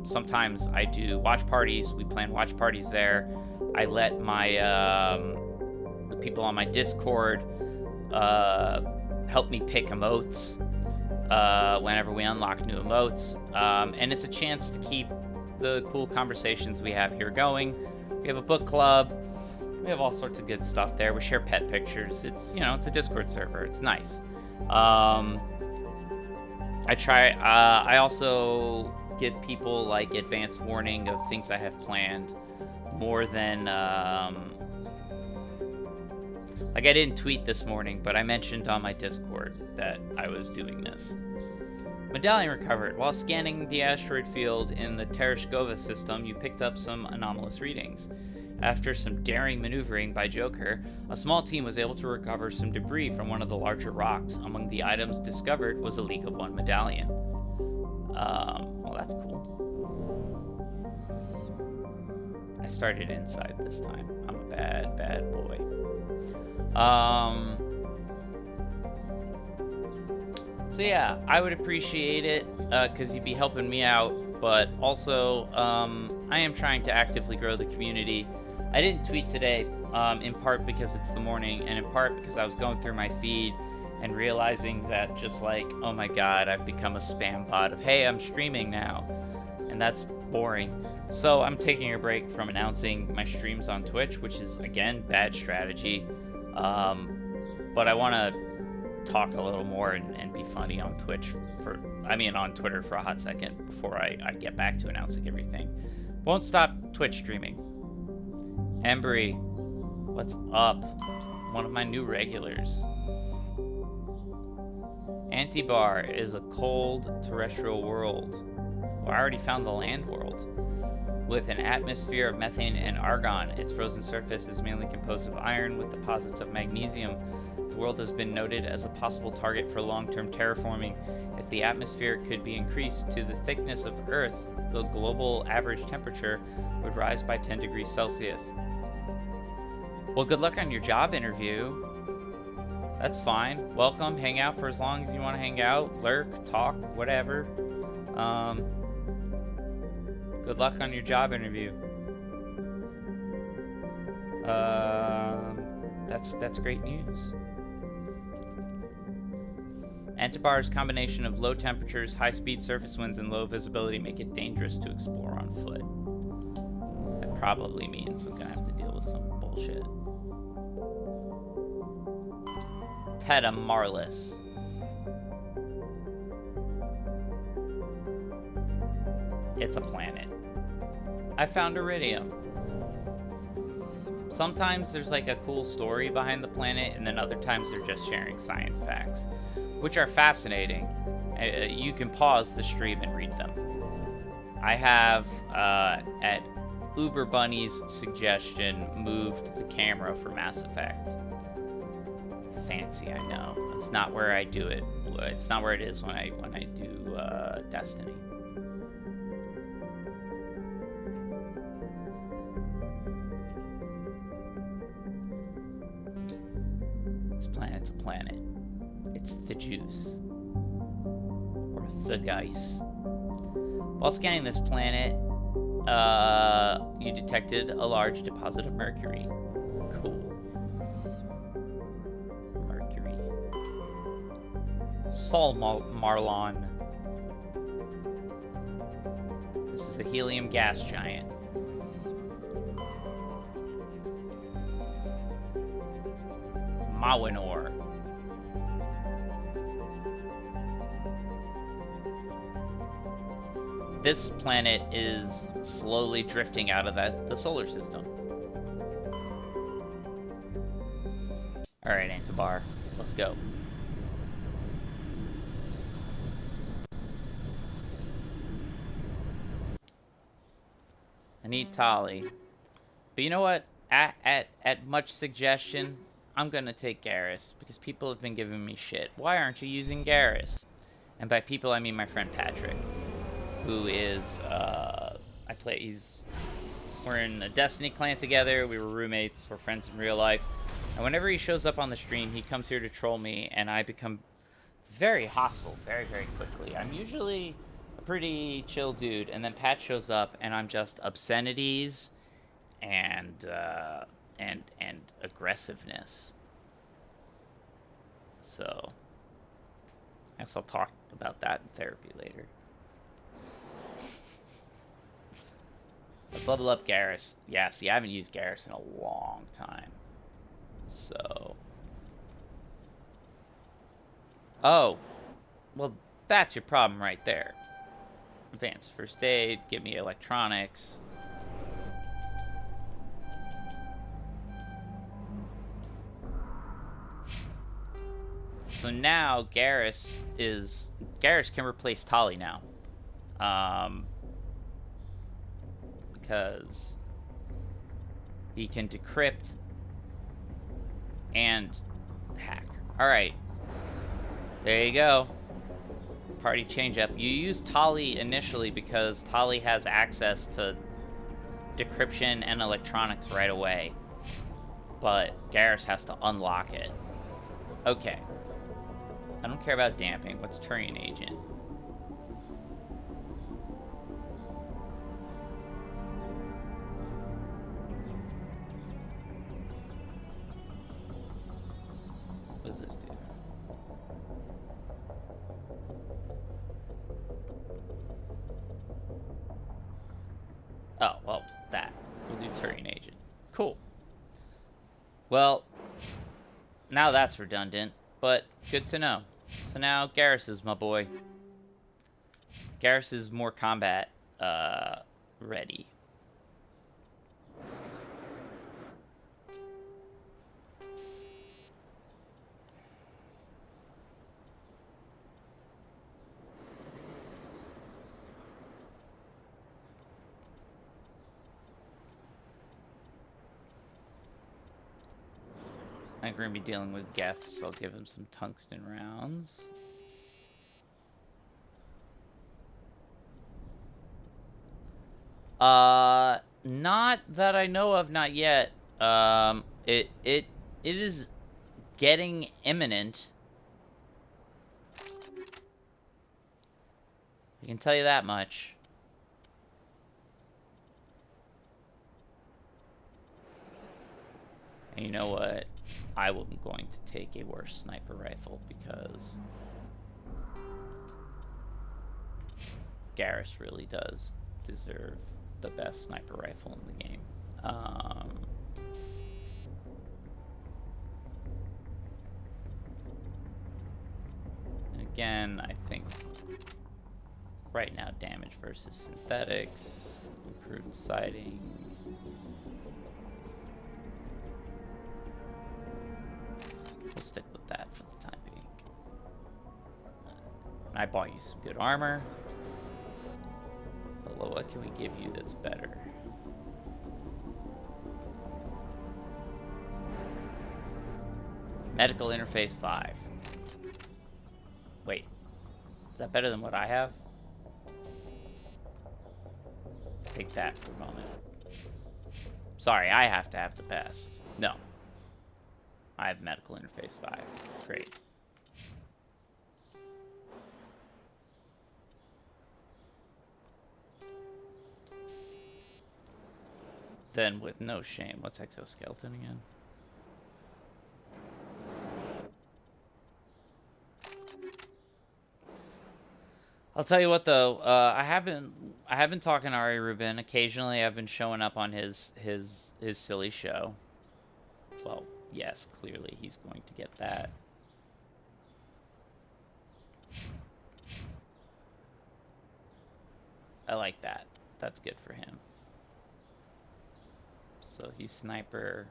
Sometimes I do watch parties. We plan watch parties there. I let my the people on my Discord help me pick emotes whenever we unlock new emotes, and it's a chance to keep the cool conversations we have here going. We have a book club. We have all sorts of good stuff there. We share pet pictures. It's, you know, it's a Discord server. It's nice. I also give people like advance warning of things I have planned more than like I didn't tweet this morning, but I mentioned on my Discord that I was doing this. Medallion recovered. While scanning the asteroid field in the Tereshkova system, you picked up some anomalous readings. After some daring maneuvering by Joker, a small team was able to recover some debris from one of the larger rocks. Among the items discovered was a League of One medallion. Well, that's cool. I started inside this time. I'm a bad, bad boy. So yeah, I would appreciate it, because you'd be helping me out, but also, I am trying to actively grow the community. I didn't tweet today, in part because it's the morning, and in part because I was going through my feed and realizing that just like, oh my god, I've become a spam bot of, hey, I'm streaming now, and that's boring. So I'm taking a break from announcing my streams on Twitch, which is, again, bad strategy. But I want to talk a little more and be funny on Twitch on Twitter for a hot second before I get back to announcing everything. Won't stop Twitch streaming. Embry, what's up? One of my new regulars. Antibar is a cold terrestrial world. Well, I already found the land world. With an atmosphere of methane and argon, its frozen surface is mainly composed of iron with deposits of magnesium. The world has been noted as a possible target for long-term terraforming. If the atmosphere could be increased to the thickness of Earth's, the global average temperature would rise by 10 degrees Celsius. Well, good luck on your job interview. That's fine. Welcome. Hang out for as long as you want to hang out. Lurk, talk, whatever. Good luck on your job interview. That's great news. Antibar's combination of low temperatures, high-speed surface winds, and low visibility make it dangerous to explore on foot. That probably means I'm gonna have to deal with some bullshit. Petamarlis. It's a planet. I found iridium. Sometimes there's like a cool story behind the planet, and then other times they're just sharing science facts, which are fascinating. You can pause the stream and read them. I have, at Uber Bunny's suggestion, moved the camera for Mass Effect. Fancy, I know. It's not where I do it. It's not where it is when I do Destiny. This planet's a planet. It's the juice. Or the Geis. While scanning this planet, you detected a large deposit of mercury. Cool. Mercury. Sol Marlon. This is a helium gas giant. Mawinor. This planet is slowly drifting out of the solar system. Alright, Antibar, let's go. I need Tali. But you know what? At much suggestion, I'm gonna take Garrus, because people have been giving me shit. Why aren't you using Garrus? And by people, I mean my friend Patrick, who is, we're in a Destiny clan together, we were roommates, we're friends in real life, and whenever he shows up on the stream, he comes here to troll me, and I become very hostile very, very quickly. I'm usually a pretty chill dude, and then Pat shows up, and I'm just obscenities and aggressiveness. So, I guess I'll talk about that in therapy later. Let's level up Garrus. Yeah, see, I haven't used Garrus in a long time. So. Oh. Well, that's your problem right there. Advanced first aid, give me electronics. So now Garrus can replace Tali now. Because he can decrypt and hack. Alright. There you go. Party change up. You use Tali initially because Tali has access to decryption and electronics right away. But Garrus has to unlock it. Okay. I don't care about damping. What's Turian Agent? What does this do? Oh, well, that. We'll do Turian Agent. Cool. Well, now that's redundant, but good to know. So now Garrus is my boy. Garrus is more combat ready. think we're gonna be dealing with Geth, so I'll give him some tungsten rounds. Not that I know of, not yet. It is getting imminent. I can tell you that much. And you know what? I am going to take a worse sniper rifle because Garrus really does deserve the best sniper rifle in the game. And again, I think right now damage versus synthetics, improved sighting. We'll stick with that for the time being. I bought you some good armor. But what can we give you that's better? Medical interface 5. Wait. Is that better than what I have? Take that for a moment. Sorry, I have to have the best. No. I have medical interface 5. Great. Then with no shame, what's exoskeleton again? I'll tell you what though, I have been talking to Ari Rubin. Occasionally I've been showing up on his silly show. Well, yes, clearly he's going to get that. I like that. That's good for him. So he's sniper.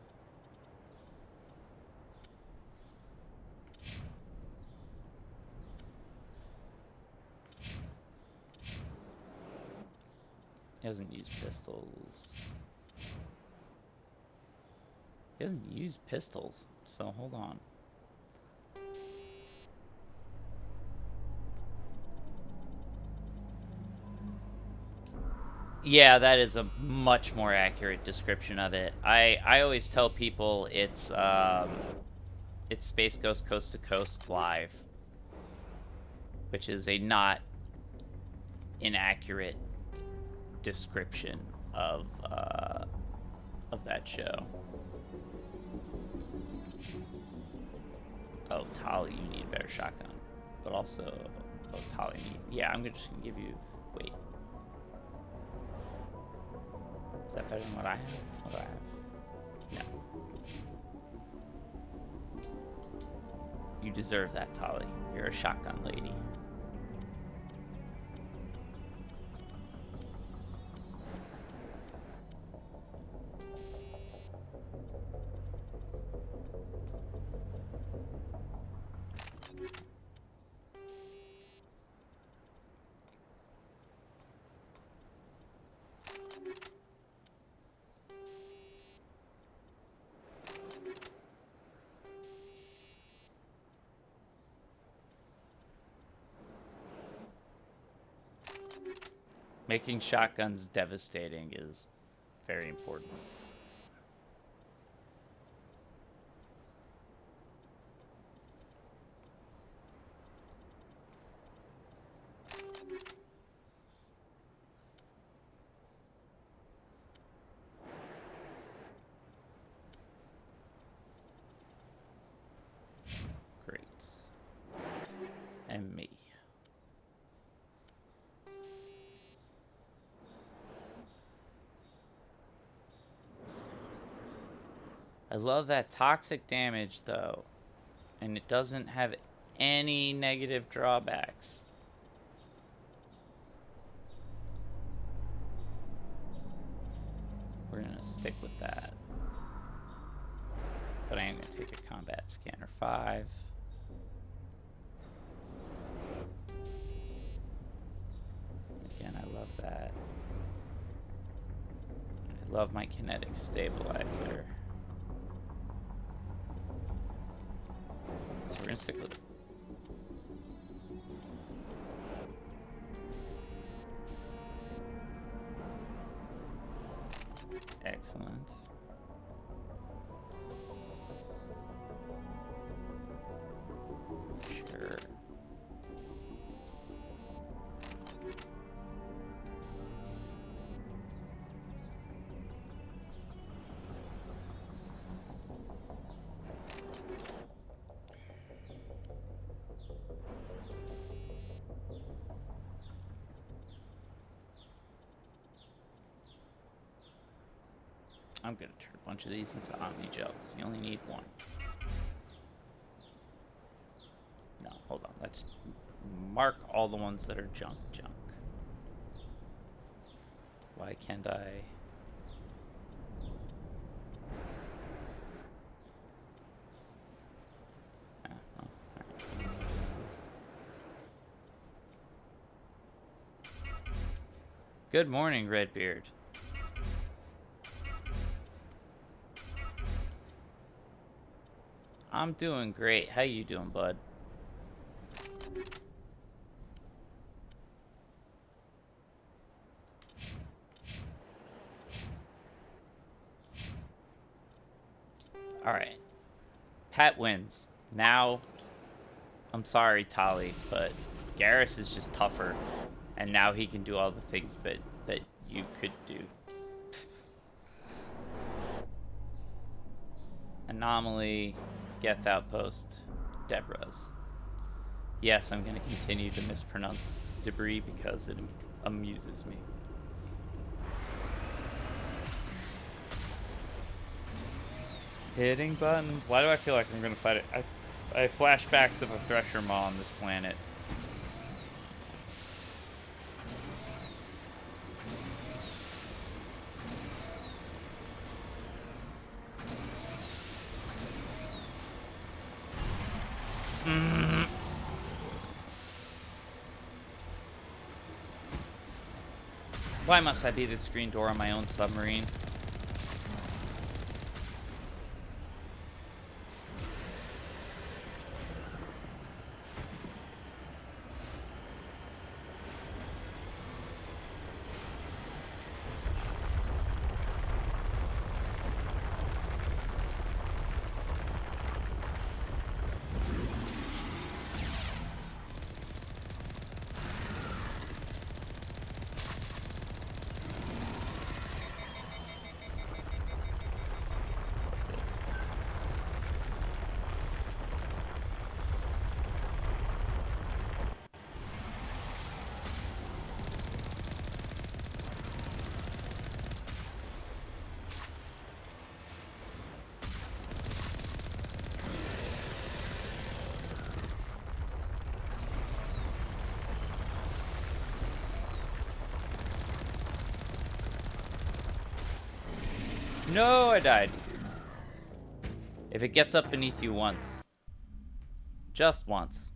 He doesn't use pistols. He doesn't use pistols, so hold on. Yeah, that is a much more accurate description of it. I always tell people it's Space Ghost Coast to Coast Live, which is a not inaccurate description of that show. Oh, Tali, you need a better shotgun, but also, oh, Tali, yeah, I'm just gonna give you. Wait. Is that better than what I have? What do I have? No. You deserve that, Tali. You're a shotgun lady. Making shotguns devastating is very important. Great. And me. I love that toxic damage, though, and it doesn't have any negative drawbacks. We're gonna stick with that. But I am gonna take a combat scanner 5. Again, I love that. I love my kinetic stabilizer. gonna stick with it. Excellent. Sure. I'm gonna turn a bunch of these into Omni Gel because you only need one. No, hold on. Let's mark all the ones that are junk. Why can't I? Oh, right. Good morning, Redbeard. I'm doing great. How you doing, bud? All right. Pat wins. Now, I'm sorry, Tali, but Garrus is just tougher, and now he can do all the things that you could do. Anomaly, Geth Outpost, Deborah's. Yes, I'm going to continue to mispronounce debris because it amuses me. Hitting buttons. Why do I feel like I'm going to fight it? I have flashbacks of a Thresher Maw on this planet. Why must I be the screen door on my own submarine? No, I died. If it gets up beneath you once. Just once.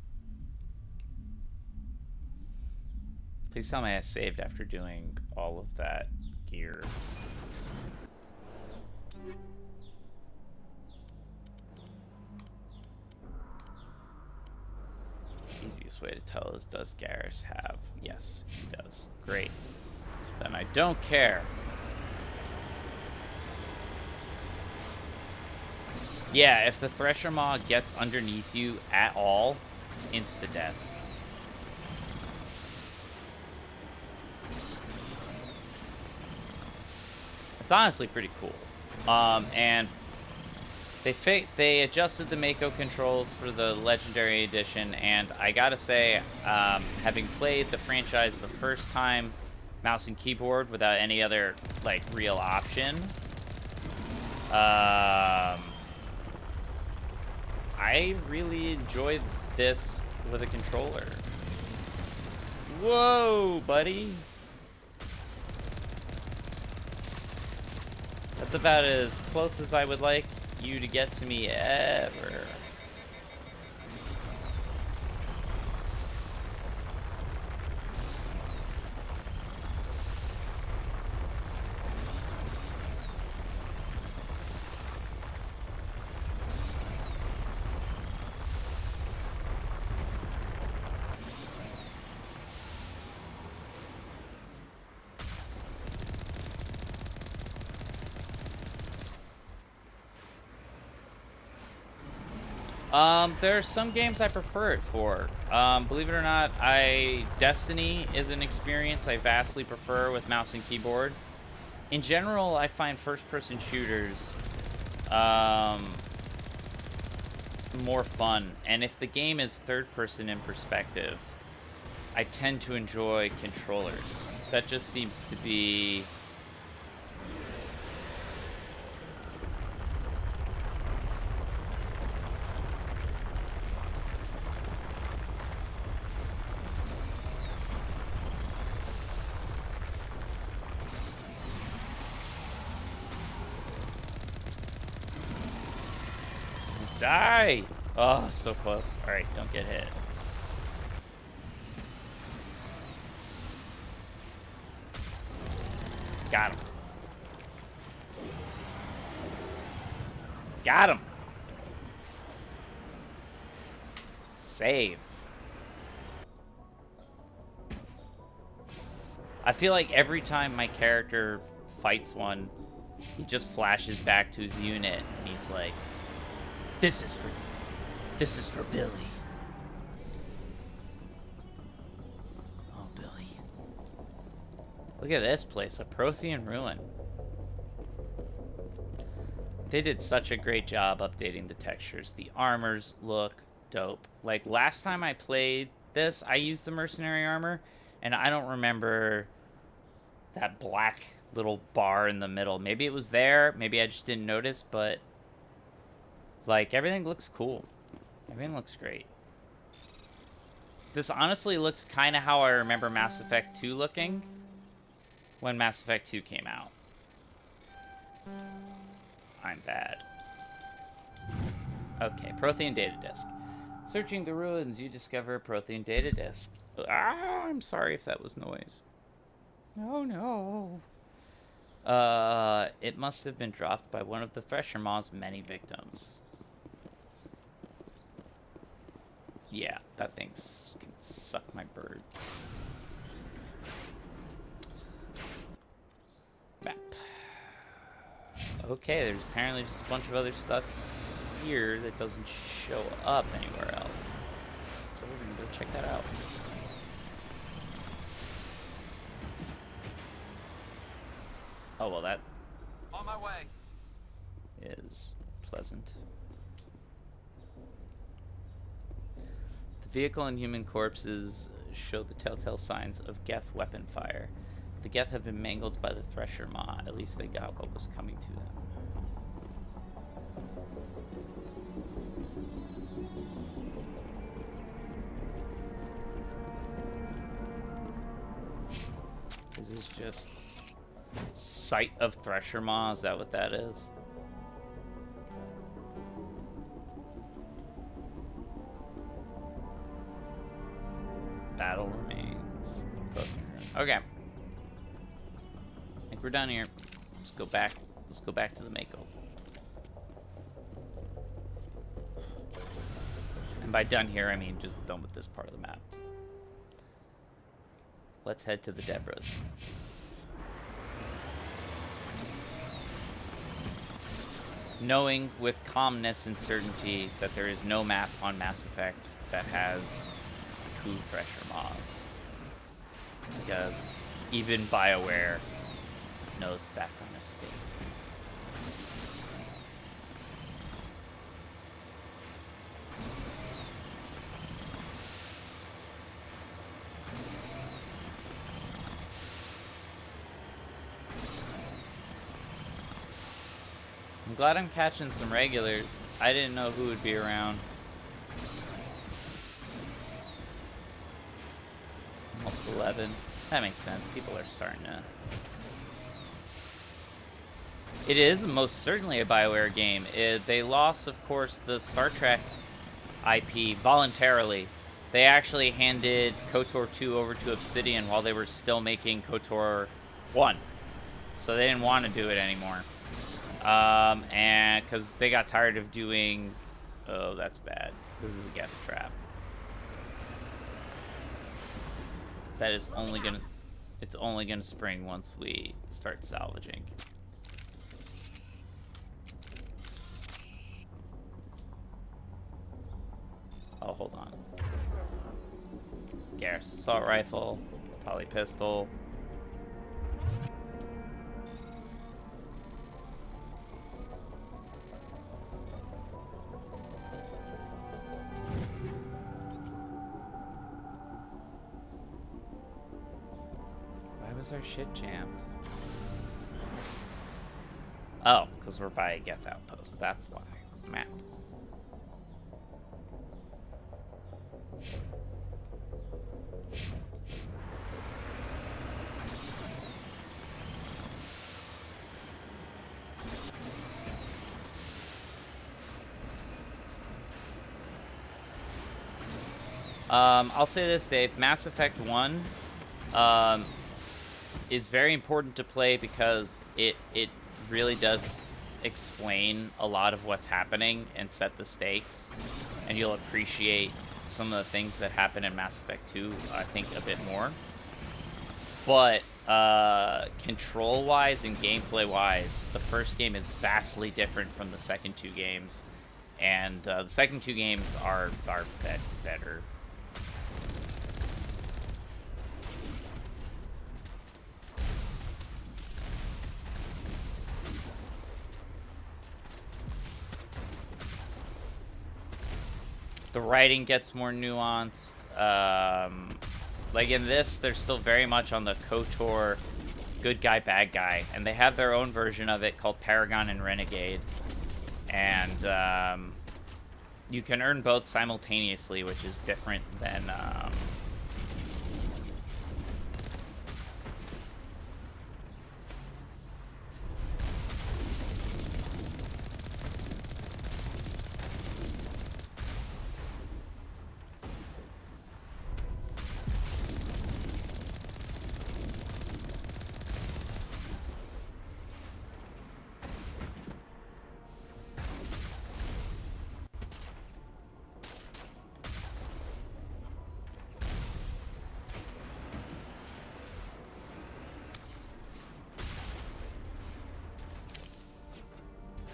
Please tell me I saved after doing all of that gear. Easiest way to tell is, does Garrus have? Yes, he does. Great. Then I don't care. Yeah, if the Thresher Maw gets underneath you at all, insta-death. It's honestly pretty cool. And they adjusted the Mako controls for the Legendary Edition, and I gotta say, having played the franchise the first time, mouse and keyboard without any other like real option, I really enjoyed this with a controller. Whoa, buddy. That's about as close as I would like you to get to me ever. There are some games I prefer it for. Believe it or not, Destiny is an experience I vastly prefer with mouse and keyboard. In general, I find first-person shooters more fun, and if the game is third-person in perspective, I tend to enjoy controllers. That just seems to be... Die! Oh, so close. Alright, don't get hit. Got him. Got him. Save. I feel like every time my character fights one, he just flashes back to his unit and he's like, This is for Billy. Oh, Billy. Look at this place, a Prothean ruin. They did such a great job updating the textures. The armors look dope. Like, last time I played this, I used the mercenary armor, and I don't remember that black little bar in the middle. Maybe it was there, maybe I just didn't notice, but like, everything looks cool. Everything looks great. This honestly looks kind of how I remember Mass Effect 2 looking when Mass Effect 2 came out. I'm bad. Okay, Prothean data disk. Searching the ruins, you discover a Prothean data disk. Ah, I'm sorry if that was noise. Oh no. It must have been dropped by one of the Thresher Maw's many victims. Yeah, that thing can suck my bird. Map. Okay, there's apparently just a bunch of other stuff here that doesn't show up anywhere else. So we're gonna go check that out. Oh, well, that
on my way
is pleasant. The vehicle and human corpses show the telltale signs of Geth weapon fire. The Geth have been mangled by the Thresher Maw. At least they got what was coming to them. This is just Site of Thresher Maw. Is that what that is? Battle remains. Okay. I think we're done here. Let's go back. Let's go back to the Mako. And by done here, I mean just done with this part of the map. Let's head to the Debras. Knowing with calmness and certainty that there is no map on Mass Effect that has 2 Thresher Maws. Because even BioWare knows that's a mistake. I'm glad I'm catching some regulars. I didn't know who would be around. Almost 11. That makes sense. People are starting to... It is most certainly a BioWare game. They lost, of course, the Star Trek IP voluntarily. They actually handed KOTOR 2 over to Obsidian while they were still making KOTOR 1. So they didn't want to do it anymore. And because they got tired of doing... Oh, that's bad. This is a Geth trap. That is only gonna... It's only gonna spring once we start salvaging. Oh, hold on. Garrus assault rifle, poly pistol. Why was our shit jammed? Oh, because we're by a Geth outpost. That's why. Map. I'll say this, Dave. Mass Effect 1 is very important to play because it really does explain a lot of what's happening and set the stakes, and you'll appreciate some of the things that happen in Mass Effect 2, I think, a bit more. But control-wise and gameplay-wise, the first game is vastly different from the second two games, and the second two games are better. The writing gets more nuanced. Like in this, they're still very much on the KOTOR good guy, bad guy. And they have their own version of it called Paragon and Renegade. And you can earn both simultaneously, which is different than...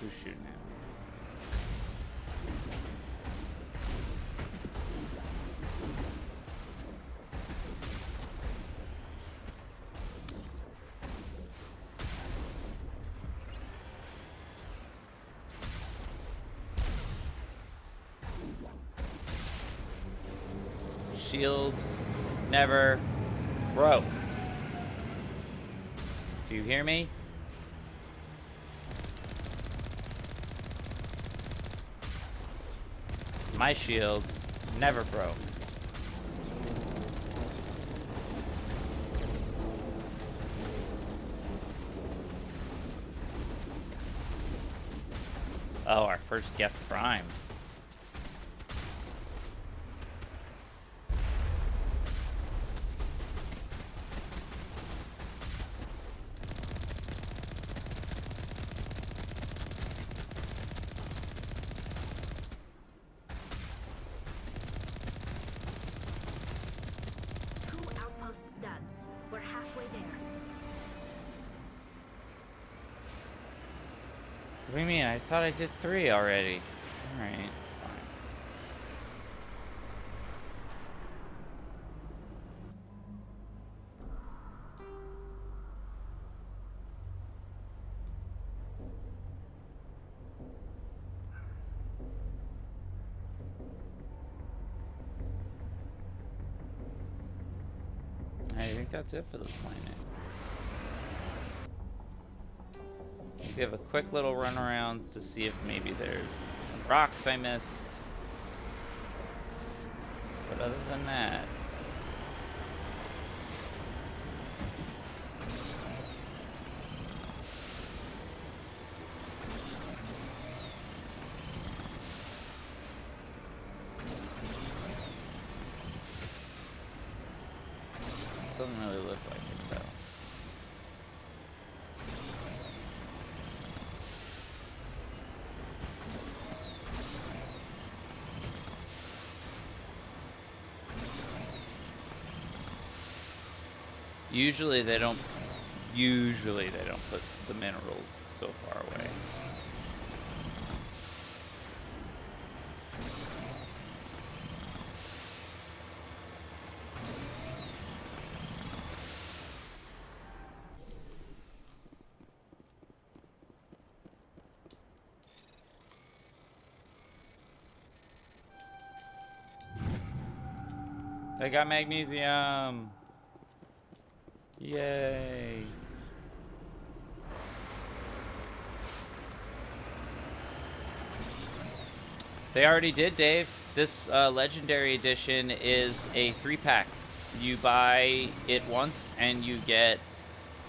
Who's shooting at me? Shields never broke. Do you hear me? My shields never broke. Oh, our first Geth Primes.
Done. We're halfway there.
What do you mean? I thought I did 3 already. Alright, fine. I think that's it for this planet. Give a quick little run around to see if maybe there's some rocks I missed. But other than that... doesn't really look like it, though. Usually they don't put the minerals so far away. They got magnesium. Yay. They already did, Dave. This Legendary Edition is a 3-pack. You buy it once and you get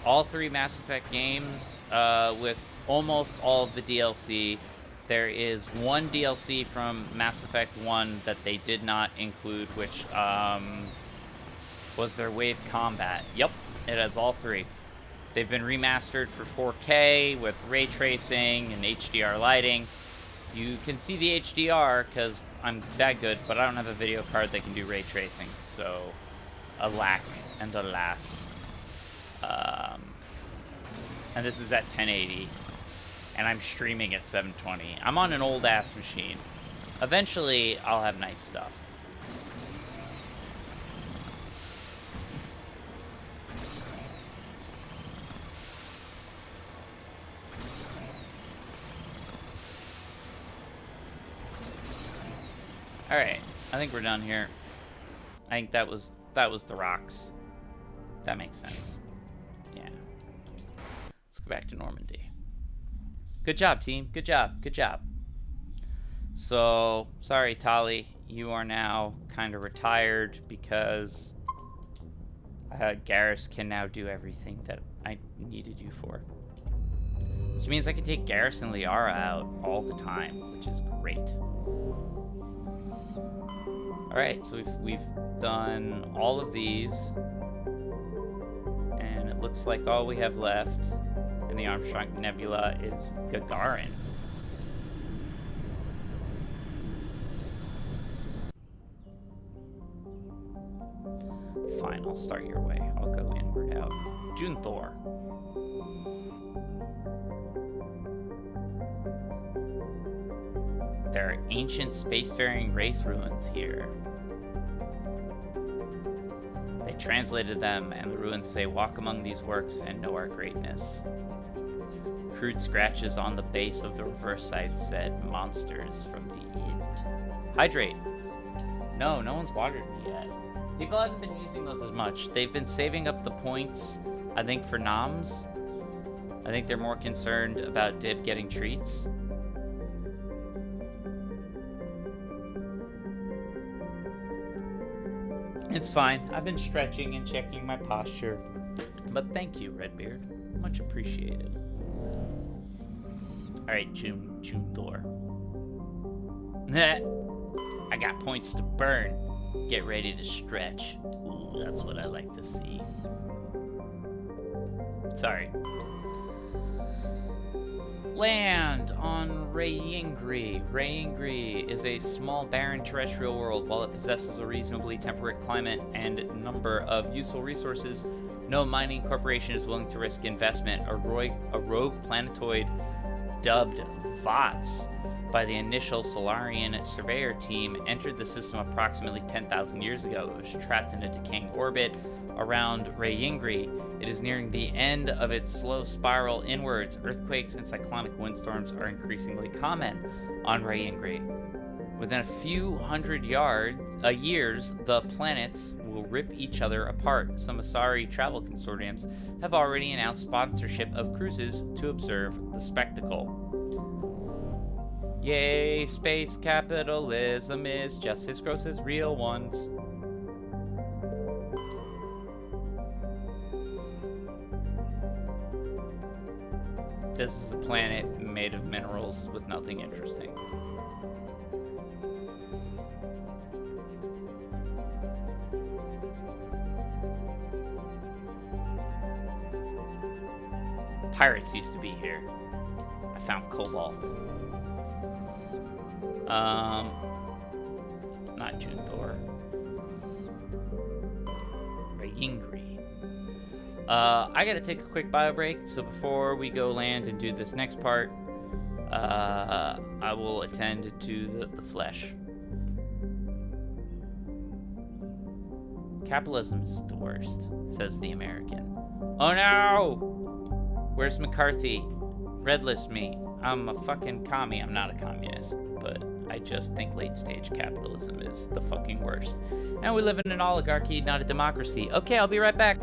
all 3 Mass Effect games with almost all of the DLC. There is one DLC from Mass Effect 1 that they did not include, which was their Wave Combat. Yep, it has all 3. They've been remastered for 4K with ray tracing and HDR lighting. You can see the HDR because I'm that good, but I don't have a video card that can do ray tracing. So, alack and alas. And this is at 1080. And I'm streaming at 720. I'm on an old-ass machine. Eventually, I'll have nice stuff. Alright, I think we're done here. I think that was the rocks. That makes sense. Yeah. Let's go back to Normandy. Good job, team. Good job. Good job. So, sorry, Tali. You are now kind of retired because Garrus can now do everything that I needed you for. Which means I can take Garrus and Liara out all the time, which is great. Alright, so we've done all of these. And it looks like all we have left in the Armstrong Nebula is Gagarin. Fine, I'll start your way. I'll go inward out. June Thor. There are ancient spacefaring race ruins here. They translated them, and the ruins say, "Walk among these works and know our greatness." Crude scratches on the base of the reverse side said, "Monsters from the id." Hydrate. No one's watered me yet. People haven't been using those as much. They've been saving up the points, I think, for noms. I think they're more concerned about Dib getting treats. It's fine. I've been stretching and checking my posture. But thank you, Redbeard. Much appreciated. Alright, June Thor. I got points to burn. Get ready to stretch. Ooh, that's what I like to see. Sorry. Land on Rayingri. Rayingri is a small, barren terrestrial world. While it possesses a reasonably temperate climate and number of useful resources, no mining corporation is willing to risk investment. A rogue planetoid dubbed VOTS by the initial Solarian surveyor team entered the system approximately 10,000 years ago. It was trapped in a decaying orbit around Rayingri. It is nearing the end of its slow spiral inwards. Earthquakes and cyclonic windstorms are increasingly common on Rayingri. Within a few hundred years, the planets will rip each other apart. Some Asari travel consortiums have already announced sponsorship of cruises to observe the spectacle. Yay, space capitalism is just as gross as real ones. This is a planet made of minerals with nothing interesting. Pirates used to be here. I found cobalt. Not June Thor. Rayingri. I gotta take a quick bio break, so before we go land and do this next part, I will attend to the flesh. Capitalism is the worst, says the American. Oh no! Where's McCarthy? Red list me. I'm a fucking commie. I'm not a communist, but I just think late stage capitalism is the fucking worst. And we live in an oligarchy, not a democracy. Okay, I'll be right back.